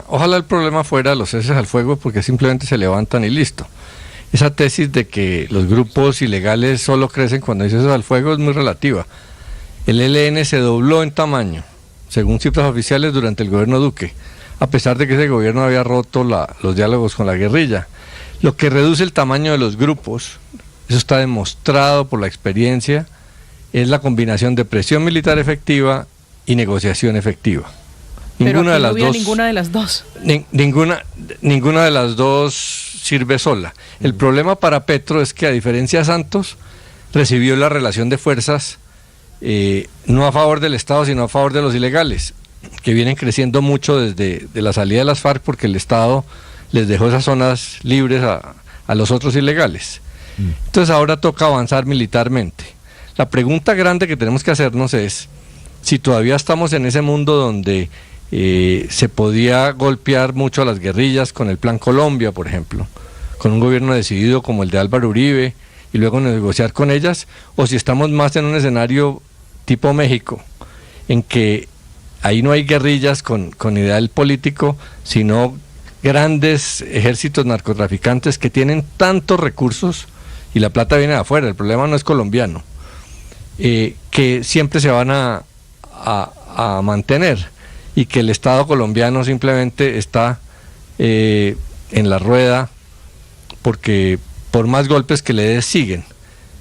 Ojalá el problema fuera los ceses al fuego, porque simplemente se levantan y listo. Esa tesis de que los grupos ilegales solo crecen cuando hay ceses al fuego es muy relativa. El ELN se dobló en tamaño, según cifras oficiales, durante el gobierno Duque, a pesar de que ese gobierno había roto los diálogos con la guerrilla. Lo que reduce el tamaño de los grupos, eso está demostrado por la experiencia, es la combinación de presión militar efectiva y negociación efectiva. Pero ninguna de las dos. Ninguna de las dos sirve sola. El problema para Petro es que, a diferencia de Santos, recibió la relación de fuerzas no a favor del Estado, sino a favor de los ilegales, que vienen creciendo mucho desde la salida de las FARC, porque el Estado les dejó esas zonas libres a los otros ilegales. Entonces ahora toca avanzar militarmente. La pregunta grande que tenemos que hacernos es si todavía estamos en ese mundo donde se podía golpear mucho a las guerrillas con el Plan Colombia, por ejemplo, con un gobierno decidido como el de Álvaro Uribe, y luego negociar con ellas, o si estamos más en un escenario tipo México, en que ahí no hay guerrillas con ideal político, sino grandes ejércitos narcotraficantes que tienen tantos recursos, y la plata viene de afuera, el problema no es colombiano, que siempre se van a mantener, y que el Estado colombiano simplemente está en la rueda, porque por más golpes que le des siguen.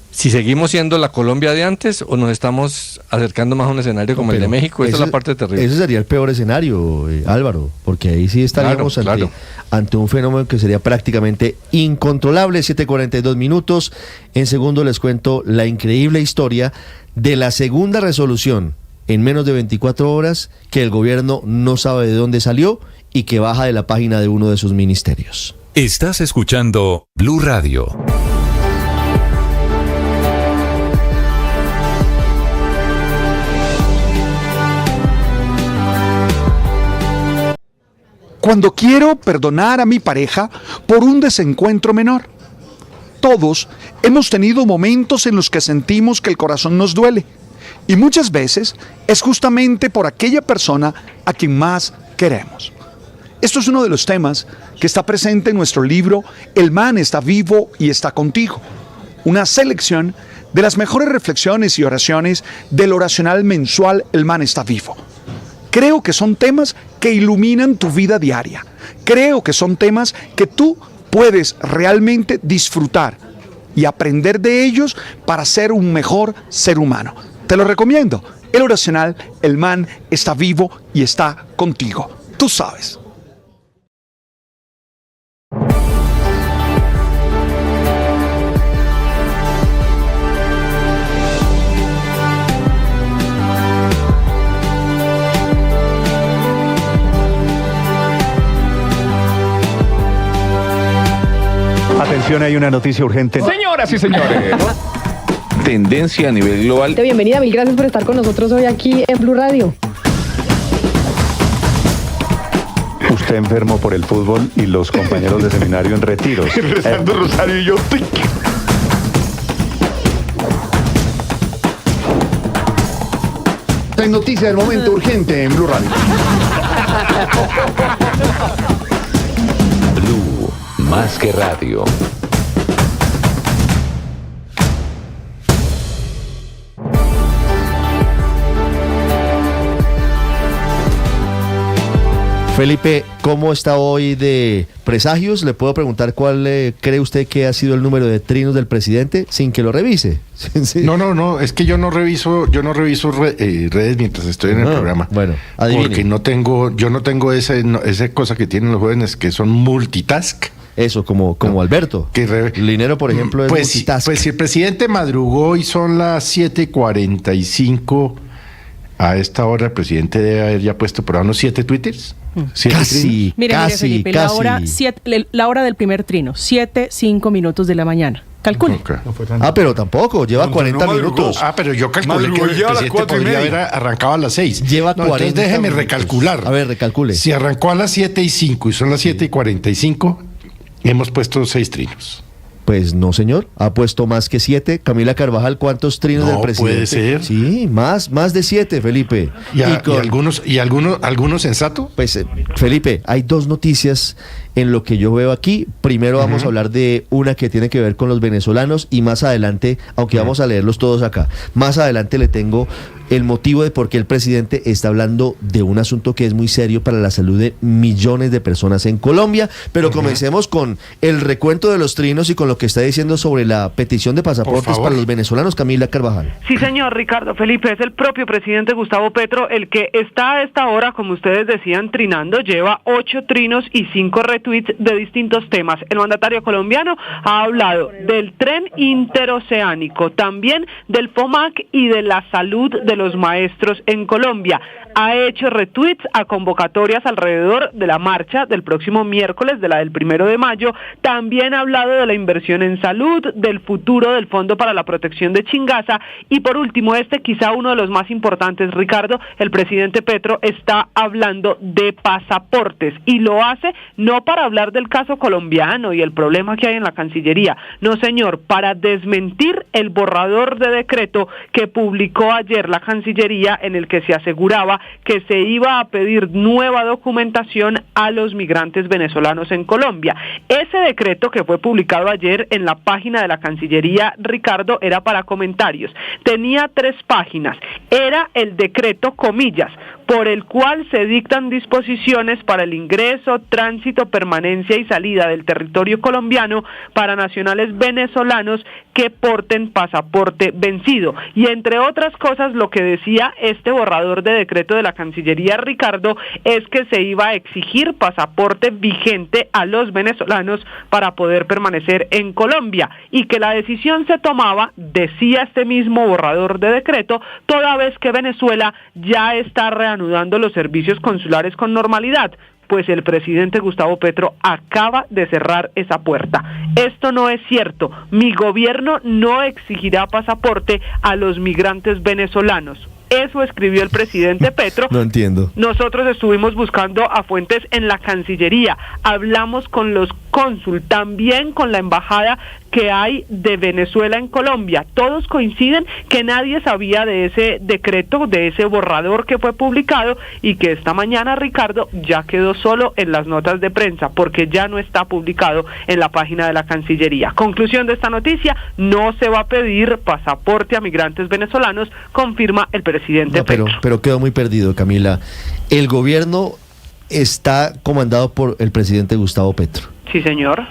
Si seguimos siendo la Colombia de antes, o nos estamos acercando más a un escenario como el de México, esa es la parte terrible. Ese sería el peor escenario, Álvaro, porque ahí sí estaríamos ante un fenómeno que sería prácticamente incontrolable. 7:42 minutos. En segundo les cuento la increíble historia de la segunda resolución en menos de 24 horas que el gobierno no sabe de dónde salió y que baja de la página de uno de sus ministerios. Estás escuchando Blue Radio. Cuando quiero perdonar a mi pareja por un desencuentro menor. Todos hemos tenido momentos en los que sentimos que el corazón nos duele, y muchas veces es justamente por aquella persona a quien más queremos. Esto es uno de los temas que está presente en nuestro libro El Man está vivo y está contigo, una selección de las mejores reflexiones y oraciones del oracional mensual El Man está vivo. Creo que son temas que iluminan tu vida diaria. Creo que son temas que tú puedes realmente disfrutar y aprender de ellos para ser un mejor ser humano. Te lo recomiendo. El oracional, El Man está vivo y está contigo. Tú sabes. Atención, hay una noticia urgente. Señoras y señores, tendencia a nivel global. Bienvenida, mil gracias por estar con nosotros hoy aquí en Blue Radio. Usted enfermo por el fútbol y los compañeros de seminario en retiros. Rezando rosario y yo. Esta es noticia del momento urgente en Blue Radio. Blue, más que radio. Felipe, ¿cómo está hoy de presagios? ¿Le puedo preguntar cuál cree usted que ha sido el número de trinos del presidente sin que lo revise? Sí. No, es que yo no reviso redes mientras estoy en el programa. Bueno, adivine. Porque yo no tengo esa cosa que tienen los jóvenes que son multitask. Eso, como Alberto. Linero, por ejemplo, es multitask. Pues si el presidente madrugó y son las 7:45, a esta hora el presidente debe haber ya puesto por ahí unos 7 twitters. Mire, Felipe, la hora del primer trino, 7:05 de la mañana. Calcule. Okay. Pero tampoco, lleva 40 minutos. Pero yo calculé que el presidente podría haber arrancado a las 6. Lleva 40 entonces déjeme minutos. recalcular. A ver, recalcule. Si arrancó a las 7:05 y son las 7:45, hemos puesto 6 trinos. Pues no, señor, ha puesto más que 7. Camila Carvajal, ¿cuántos trinos del presidente? Puede ser. Sí, más de 7, Felipe. ¿Y algunos sensato? Pues, Felipe, hay 2 noticias en lo que yo veo aquí. Primero vamos a hablar de una que tiene que ver con los venezolanos y más adelante, aunque vamos a leerlos todos acá, más adelante le tengo el motivo de por qué el presidente está hablando de un asunto que es muy serio para la salud de millones de personas en Colombia. Pero comencemos con el recuento de los trinos y con lo que está diciendo sobre la petición de pasaportes para los venezolanos. Camila Carvajal. Sí, señor Ricardo Felipe, es el propio presidente Gustavo Petro el que está a esta hora, como ustedes decían, trinando. Lleva 8 trinos y 5 retweets de distintos temas. El mandatario colombiano ha hablado del tren interoceánico, también del FOMAC y de la salud de los maestros en Colombia. Ha hecho retweets a convocatorias alrededor de la marcha del próximo miércoles, de la del 1 de mayo. También ha hablado de la inversión en salud, del futuro del Fondo para la Protección de Chingaza y por último, quizá uno de los más importantes, Ricardo, el presidente Petro está hablando de pasaportes y lo hace no para hablar del caso colombiano y el problema que hay en la Cancillería, no señor, para desmentir el borrador de decreto que publicó ayer la Cancillería en el que se aseguraba que se iba a pedir nueva documentación a los migrantes venezolanos en Colombia. Ese decreto que fue publicado ayer en la página de la Cancillería, Ricardo, era para comentarios. Tenía 3 páginas. Era el decreto, comillas, por el cual se dictan disposiciones para el ingreso, tránsito, permanencia y salida del territorio colombiano para nacionales venezolanos que porten pasaporte vencido. Y entre otras cosas, lo que decía este borrador de decreto de la Cancillería, Ricardo, es que se iba a exigir pasaporte vigente a los venezolanos para poder permanecer en Colombia y que la decisión se tomaba, decía este mismo borrador de decreto, toda vez que Venezuela ya está reanudando los servicios consulares con normalidad. Pues el presidente Gustavo Petro acaba de cerrar esa puerta. Esto no es cierto. Mi gobierno no exigirá pasaporte a los migrantes venezolanos. Eso escribió el presidente Petro. No entiendo. Nosotros estuvimos buscando a fuentes en la Cancillería, hablamos con los cónsul, también con la embajada que hay de Venezuela en Colombia. Todos coinciden que nadie sabía de ese decreto, de ese borrador que fue publicado y que esta mañana, Ricardo, ya quedó solo en las notas de prensa porque ya no está publicado en la página de la Cancillería. Conclusión de esta noticia, no se va a pedir pasaporte a migrantes venezolanos, confirma el presidente Petro. Pero quedó muy perdido, Camila. El gobierno está comandado por el presidente Gustavo Petro. Sí, señor.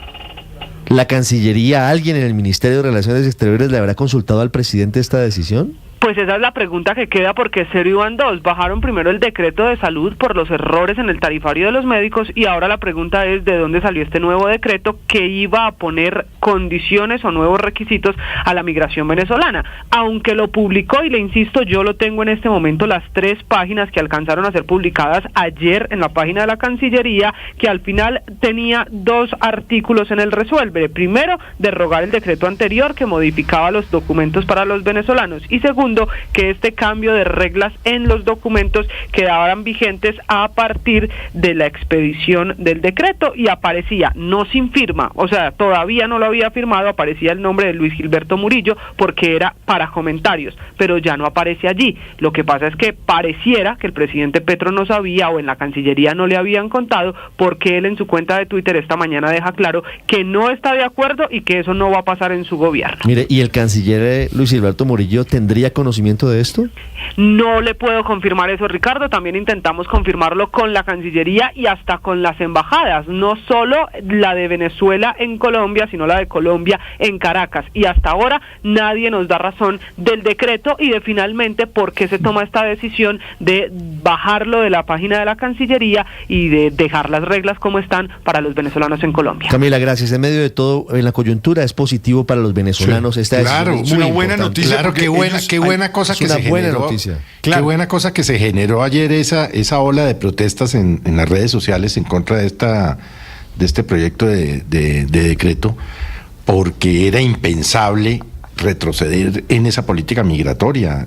¿La Cancillería, alguien en el Ministerio de Relaciones Exteriores le habrá consultado al presidente esta decisión? Pues esa es la pregunta que queda porque serio iban 2. Bajaron primero el decreto de salud por los errores en el tarifario de los médicos y ahora la pregunta es de dónde salió este nuevo decreto que iba a poner condiciones o nuevos requisitos a la migración venezolana. Aunque lo publicó, y le insisto, yo lo tengo en este momento, las 3 páginas que alcanzaron a ser publicadas ayer en la página de la Cancillería, que al final tenía 2 artículos en el resuelve. Primero, derogar el decreto anterior que modificaba los documentos para los venezolanos y segundo, que este cambio de reglas en los documentos quedaban vigentes a partir de la expedición del decreto y aparecía, no sin firma, o sea, todavía no lo había firmado, aparecía el nombre de Luis Gilberto Murillo porque era para comentarios, pero ya no aparece allí. Lo que pasa es que pareciera que el presidente Petro no sabía o en la Cancillería no le habían contado porque él en su cuenta de Twitter esta mañana deja claro que no está de acuerdo y que eso no va a pasar en su gobierno. Mire, ¿y el canciller Luis Gilberto Murillo tendría conocimiento de esto? No le puedo confirmar eso, Ricardo. También intentamos confirmarlo con la Cancillería y hasta con las embajadas, no solo la de Venezuela en Colombia, sino la de Colombia en Caracas. Y hasta ahora nadie nos da razón del decreto y de finalmente por qué se toma esta decisión de bajarlo de la página de la Cancillería y de dejar las reglas como están para los venezolanos en Colombia. Camila, gracias. En medio de todo, en la coyuntura es positivo para los venezolanos. Sí, claro, es una buena noticia. Claro, qué buena cosa que se generó. Claro. Qué buena cosa que se generó ayer esa ola de protestas en las redes sociales en contra de este proyecto de decreto, porque era impensable retroceder en esa política migratoria,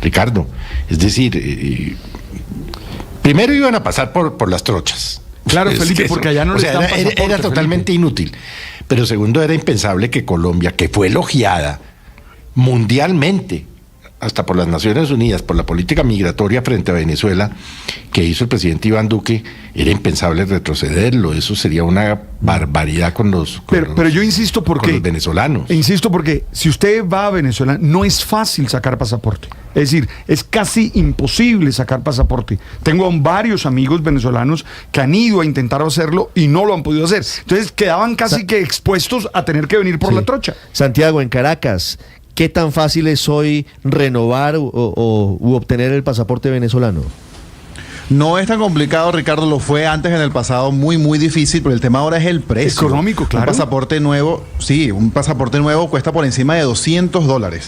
Ricardo. Es decir, primero iban a pasar por las trochas. Claro, Felipe, porque allá no le están era totalmente inútil. Pero segundo, era impensable que Colombia, que fue elogiada mundialmente, hasta por las Naciones Unidas, por la política migratoria frente a Venezuela que hizo el presidente Iván Duque, era impensable retrocederlo. Eso sería una barbaridad con los pero yo insisto porque los venezolanos. Insisto porque si usted va a Venezuela no es fácil sacar pasaporte. Es decir, es casi imposible sacar pasaporte. Tengo varios amigos venezolanos que han ido a intentar hacerlo y no lo han podido hacer. Entonces quedaban casi que expuestos a tener que venir por la trocha. Santiago, en Caracas, ¿qué tan fácil es hoy renovar u obtener el pasaporte venezolano? No es tan complicado, Ricardo, lo fue antes en el pasado muy difícil, pero el tema ahora es el precio. Económico, claro. Un pasaporte nuevo cuesta por encima de $200.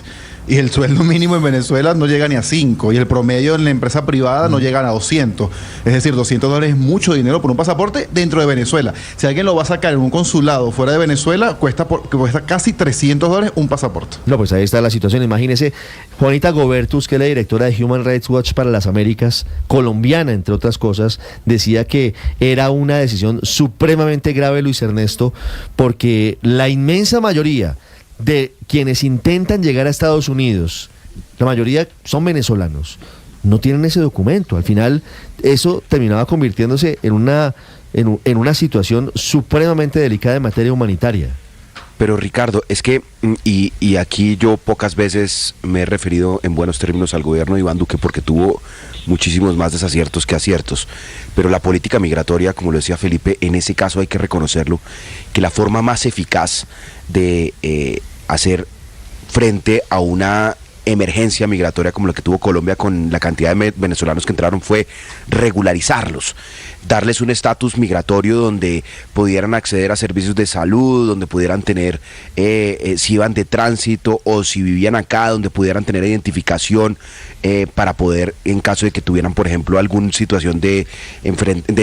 Y el sueldo mínimo en Venezuela no llega ni a 5, y el promedio en la empresa privada no llega a 200. Es decir, $200 es mucho dinero por un pasaporte dentro de Venezuela. Si alguien lo va a sacar en un consulado fuera de Venezuela, cuesta casi $300 un pasaporte. No, pues ahí está la situación. Imagínese, Juanita Gobertus, que es la directora de Human Rights Watch para las Américas, colombiana, entre otras cosas, decía que era una decisión supremamente grave, Luis Ernesto, porque la inmensa mayoría de quienes intentan llegar a Estados Unidos, la mayoría son venezolanos, no tienen ese documento. Al final eso terminaba convirtiéndose en una situación supremamente delicada en materia humanitaria. Pero Ricardo, es que, y aquí yo pocas veces me he referido en buenos términos al gobierno de Iván Duque porque tuvo muchísimos más desaciertos que aciertos, pero la política migratoria, como lo decía Felipe, en ese caso hay que reconocerlo, que la forma más eficaz de hacer frente a una emergencia migratoria como la que tuvo Colombia con la cantidad de venezolanos que entraron fue regularizarlos, darles un estatus migratorio donde pudieran acceder a servicios de salud, donde pudieran tener, si iban de tránsito o si vivían acá, donde pudieran tener identificación para poder, en caso de que tuvieran, por ejemplo, alguna situación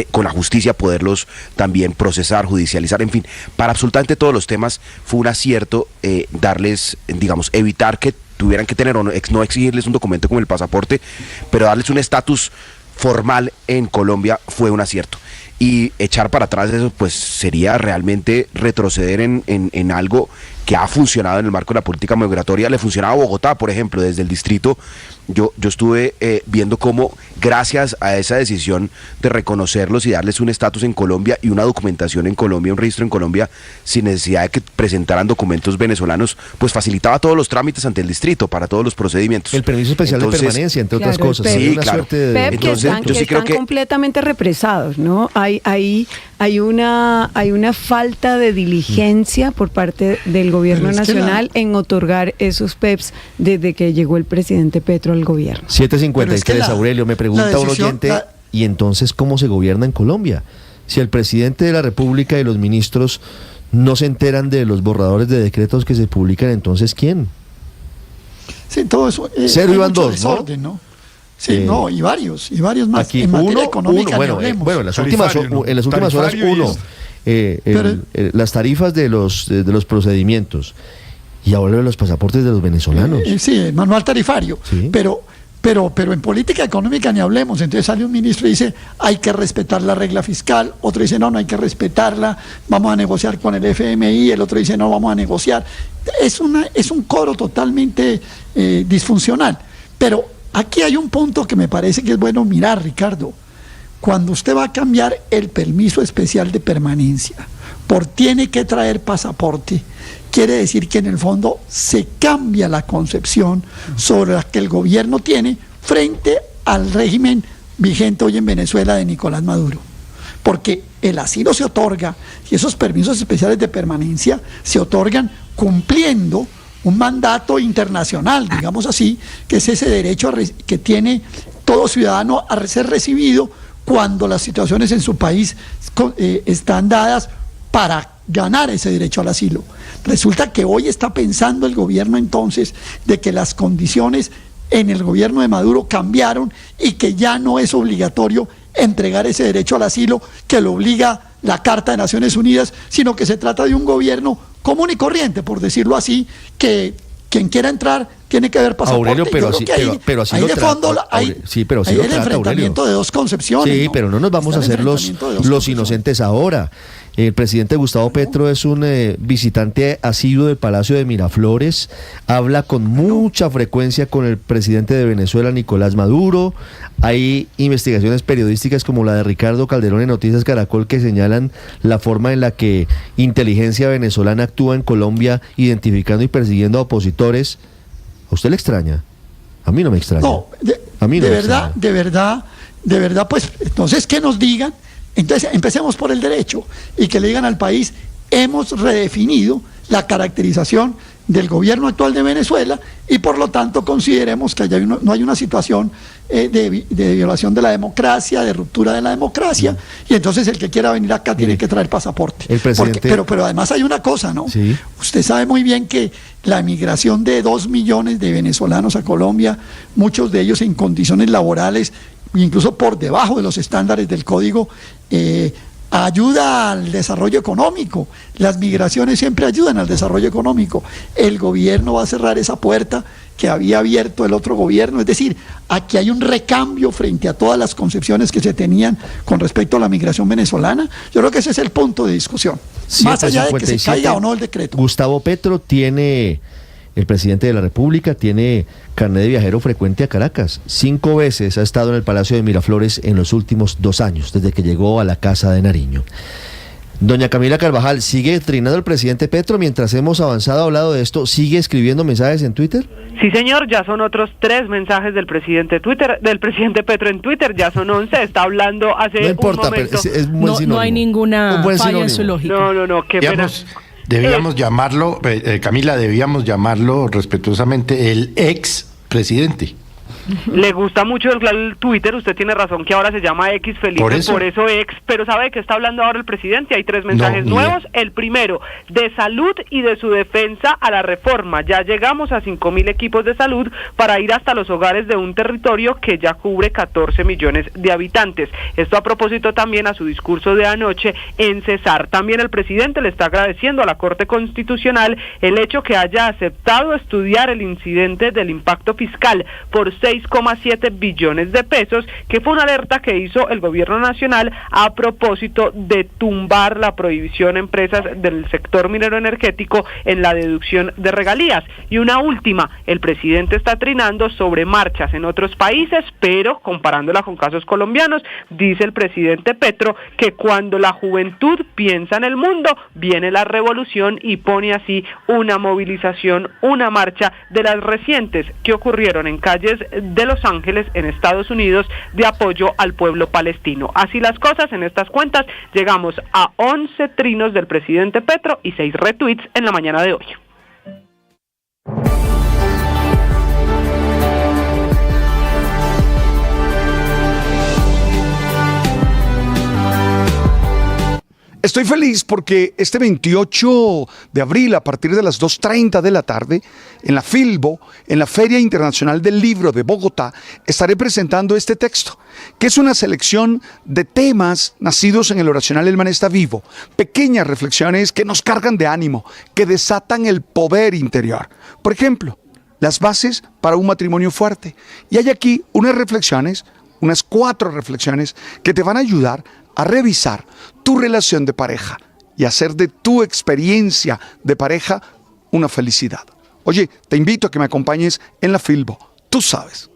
con la justicia, poderlos también procesar, judicializar, en fin, para absolutamente todos los temas fue un acierto darles, digamos, evitar que tuvieran que tener o no exigirles un documento como el pasaporte, pero darles un estatus formal en Colombia fue un acierto. Y echar para atrás eso pues sería realmente retroceder en algo que ha funcionado en el marco de la política migratoria. Le funcionaba a Bogotá, por ejemplo, desde el distrito. Yo estuve viendo cómo, gracias a esa decisión de reconocerlos y darles un estatus en Colombia y una documentación en Colombia, un registro en Colombia, sin necesidad de que presentaran documentos venezolanos, pues facilitaba todos los trámites ante el distrito para todos los procedimientos. El permiso especial de permanencia, entre otras cosas. Sí, claro. Pep, que están completamente represados, ¿no? Hay una falta de diligencia por parte del gobierno nacional en otorgar esos PEPs desde que llegó el presidente Petro al gobierno. 753, Aurelio, me pregunta un oyente, ¿y entonces cómo se gobierna en Colombia? Si el presidente de la República y los ministros no se enteran de los borradores de decretos que se publican, ¿entonces quién? Sí, todo eso. Cero iban dos, desorden, ¿no? Sí, no, y varios más. Aquí en materia económica, bueno, en las últimas horas las tarifas de los procedimientos y ahora los pasaportes de los venezolanos. Sí, el manual tarifario. ¿Sí? Pero en política económica ni hablemos. Entonces sale un ministro y dice, hay que respetar la regla fiscal. Otro dice, no hay que respetarla, vamos a negociar con el FMI. El otro dice, no, vamos a negociar. Es un coro totalmente disfuncional. Pero aquí hay un punto que me parece que es bueno mirar, Ricardo. Cuando usted va a cambiar el permiso especial de permanencia tiene que traer pasaporte, quiere decir que en el fondo se cambia la concepción sobre la que el gobierno tiene frente al régimen vigente hoy en Venezuela de Nicolás Maduro. Porque el asilo se otorga y esos permisos especiales de permanencia se otorgan cumpliendo un mandato internacional, digamos así, que es ese derecho que tiene todo ciudadano a ser recibido cuando las situaciones en su país están dadas para ganar ese derecho al asilo. Resulta que hoy está pensando el gobierno entonces de que las condiciones en el gobierno de Maduro cambiaron y que ya no es obligatorio entregar ese derecho al asilo que lo obliga la Carta de Naciones Unidas, sino que se trata de un gobierno común y corriente, por decirlo así, que quien quiera entrar tiene que haber pasaporte. Aurelio, pero así ahí de fondo hay el enfrentamiento de dos concepciones. Sí, ¿no? Pero no nos vamos a hacer los inocentes ahora. El presidente Gustavo Petro es un visitante asiduo del Palacio de Miraflores, habla con mucha frecuencia con el presidente de Venezuela, Nicolás Maduro. Hay investigaciones periodísticas como la de Ricardo Calderón en Noticias Caracol que señalan la forma en la que inteligencia venezolana actúa en Colombia identificando y persiguiendo a opositores. ¿A usted le extraña? A mí no me extraña. No, a mí no me extraña. de verdad, pues entonces que nos digan. Entonces, empecemos por el derecho y que le digan al país, hemos redefinido la caracterización del gobierno actual de Venezuela y por lo tanto consideremos que no hay una situación de violación de la democracia, de ruptura de la democracia, y entonces el que quiera venir acá tiene que traer pasaporte. El presidente... pero además hay una cosa, ¿no? Sí. Usted sabe muy bien que la migración de 2 millones de venezolanos a Colombia, muchos de ellos en condiciones laborales incluso por debajo de los estándares del código, ayuda al desarrollo económico. Las migraciones siempre ayudan al desarrollo económico. El gobierno va a cerrar esa puerta que había abierto el otro gobierno. Es decir, aquí hay un recambio frente a todas las concepciones que se tenían con respecto a la migración venezolana. Yo creo que ese es el punto de discusión. Más allá de que se caiga o no el decreto. Gustavo Petro tiene... El presidente de la República tiene carnet de viajero frecuente a Caracas. 5 veces ha estado en el Palacio de Miraflores en los últimos 2 años, desde que llegó a la Casa de Nariño. Doña Camila Carvajal, ¿sigue trinando el presidente Petro mientras hemos avanzado hablado de esto? ¿Sigue escribiendo mensajes en Twitter? Sí, señor, ya son otros 3 mensajes del presidente Petro en Twitter, ya son 11, está hablando hace no importa, un momento. Pero es muy no hay ninguna falla en su lógica. No, qué pena. Debíamos llamarlo, Camila, respetuosamente el ex presidente. Le gusta mucho el Twitter, usted tiene razón que ahora se llama X, Felipe, por eso ex, pero ¿sabe de qué está hablando ahora el presidente? Hay 3 mensajes nuevos. El primero, de salud y de su defensa a la reforma. Ya llegamos a 5.000 equipos de salud para ir hasta los hogares de un territorio que ya cubre 14 millones de habitantes. Esto a propósito también a su discurso de anoche en Cesar. También el presidente le está agradeciendo a la Corte Constitucional el hecho que haya aceptado estudiar el incidente del impacto fiscal por 6,7 billones de pesos, que fue una alerta que hizo el gobierno nacional a propósito de tumbar la prohibición a empresas del sector minero energético en la deducción de regalías. Y una última, el presidente está trinando sobre marchas en otros países, pero comparándola con casos colombianos, dice el presidente Petro que cuando la juventud piensa en el mundo, viene la revolución, y pone así una movilización, una marcha de las recientes que ocurrieron en calles de Los Ángeles, en Estados Unidos, de apoyo al pueblo palestino. Así las cosas, en estas cuentas llegamos a 11 trinos del presidente Petro y 6 retweets en la mañana de hoy. Estoy feliz porque este 28 de abril, a partir de las 2:30 de la tarde, en la Filbo, en la Feria Internacional del Libro de Bogotá, estaré presentando este texto, que es una selección de temas nacidos en el oracional El Man está vivo, pequeñas reflexiones que nos cargan de ánimo, que desatan el poder interior. Por ejemplo, las bases para un matrimonio fuerte. Y hay aquí unas 4 reflexiones que te van a ayudar a revisar tu relación de pareja y hacer de tu experiencia de pareja una felicidad. Oye, te invito a que me acompañes en la Filbo. Tú sabes.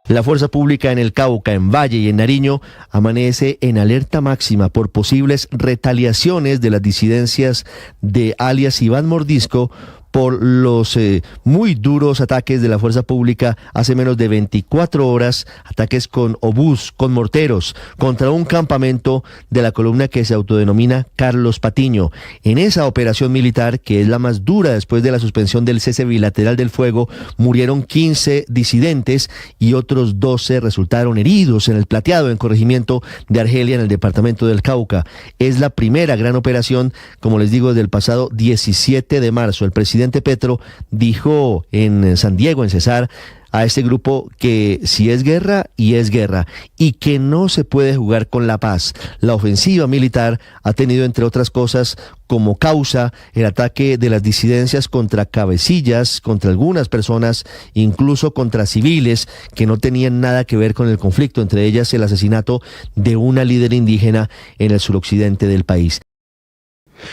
La fuerza pública en el Cauca, en Valle y en Nariño amanece en alerta máxima por posibles retaliaciones de las disidencias de alias Iván Mordisco por los muy duros ataques de la fuerza pública hace menos de 24 horas, ataques con obús, con morteros, contra un campamento de la columna que se autodenomina Carlos Patiño. En esa operación militar, que es la más dura después de la suspensión del cese bilateral del fuego, murieron 15 disidentes y otros 12 resultaron heridos en el Plateado, en corregimiento de Argelia, en el departamento del Cauca. Es la primera gran operación, como les digo, desde el pasado 17 de marzo. El presidente presidente Petro dijo en San Diego, en Cesar, a este grupo que si es guerra, y es guerra, y que no se puede jugar con la paz. La ofensiva militar ha tenido, entre otras cosas, como causa el ataque de las disidencias contra cabecillas, contra algunas personas, incluso contra civiles que no tenían nada que ver con el conflicto, entre ellas el asesinato de una líder indígena en el suroccidente del país.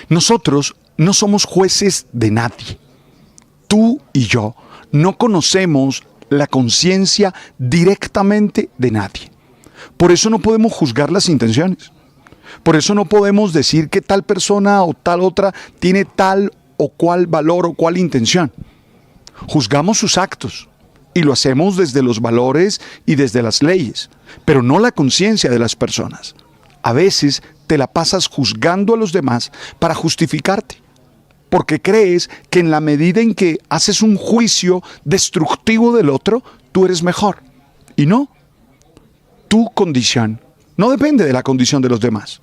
Nosotros no somos jueces de nadie. Tú y yo no conocemos la conciencia directamente de nadie. Por eso no podemos juzgar las intenciones. Por eso no podemos decir que tal persona o tal otra tiene tal o cual valor o cual intención. Juzgamos sus actos y lo hacemos desde los valores y desde las leyes, pero no la conciencia de las personas. A veces te la pasas juzgando a los demás para justificarte, porque crees que en la medida en que haces un juicio destructivo del otro, tú eres mejor. Y no. Tu condición no depende de la condición de los demás.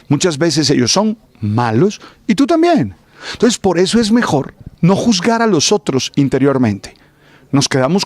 Muchas veces ellos son malos y tú también. Entonces, por eso es mejor no juzgar a los otros interiormente. Nos quedamos con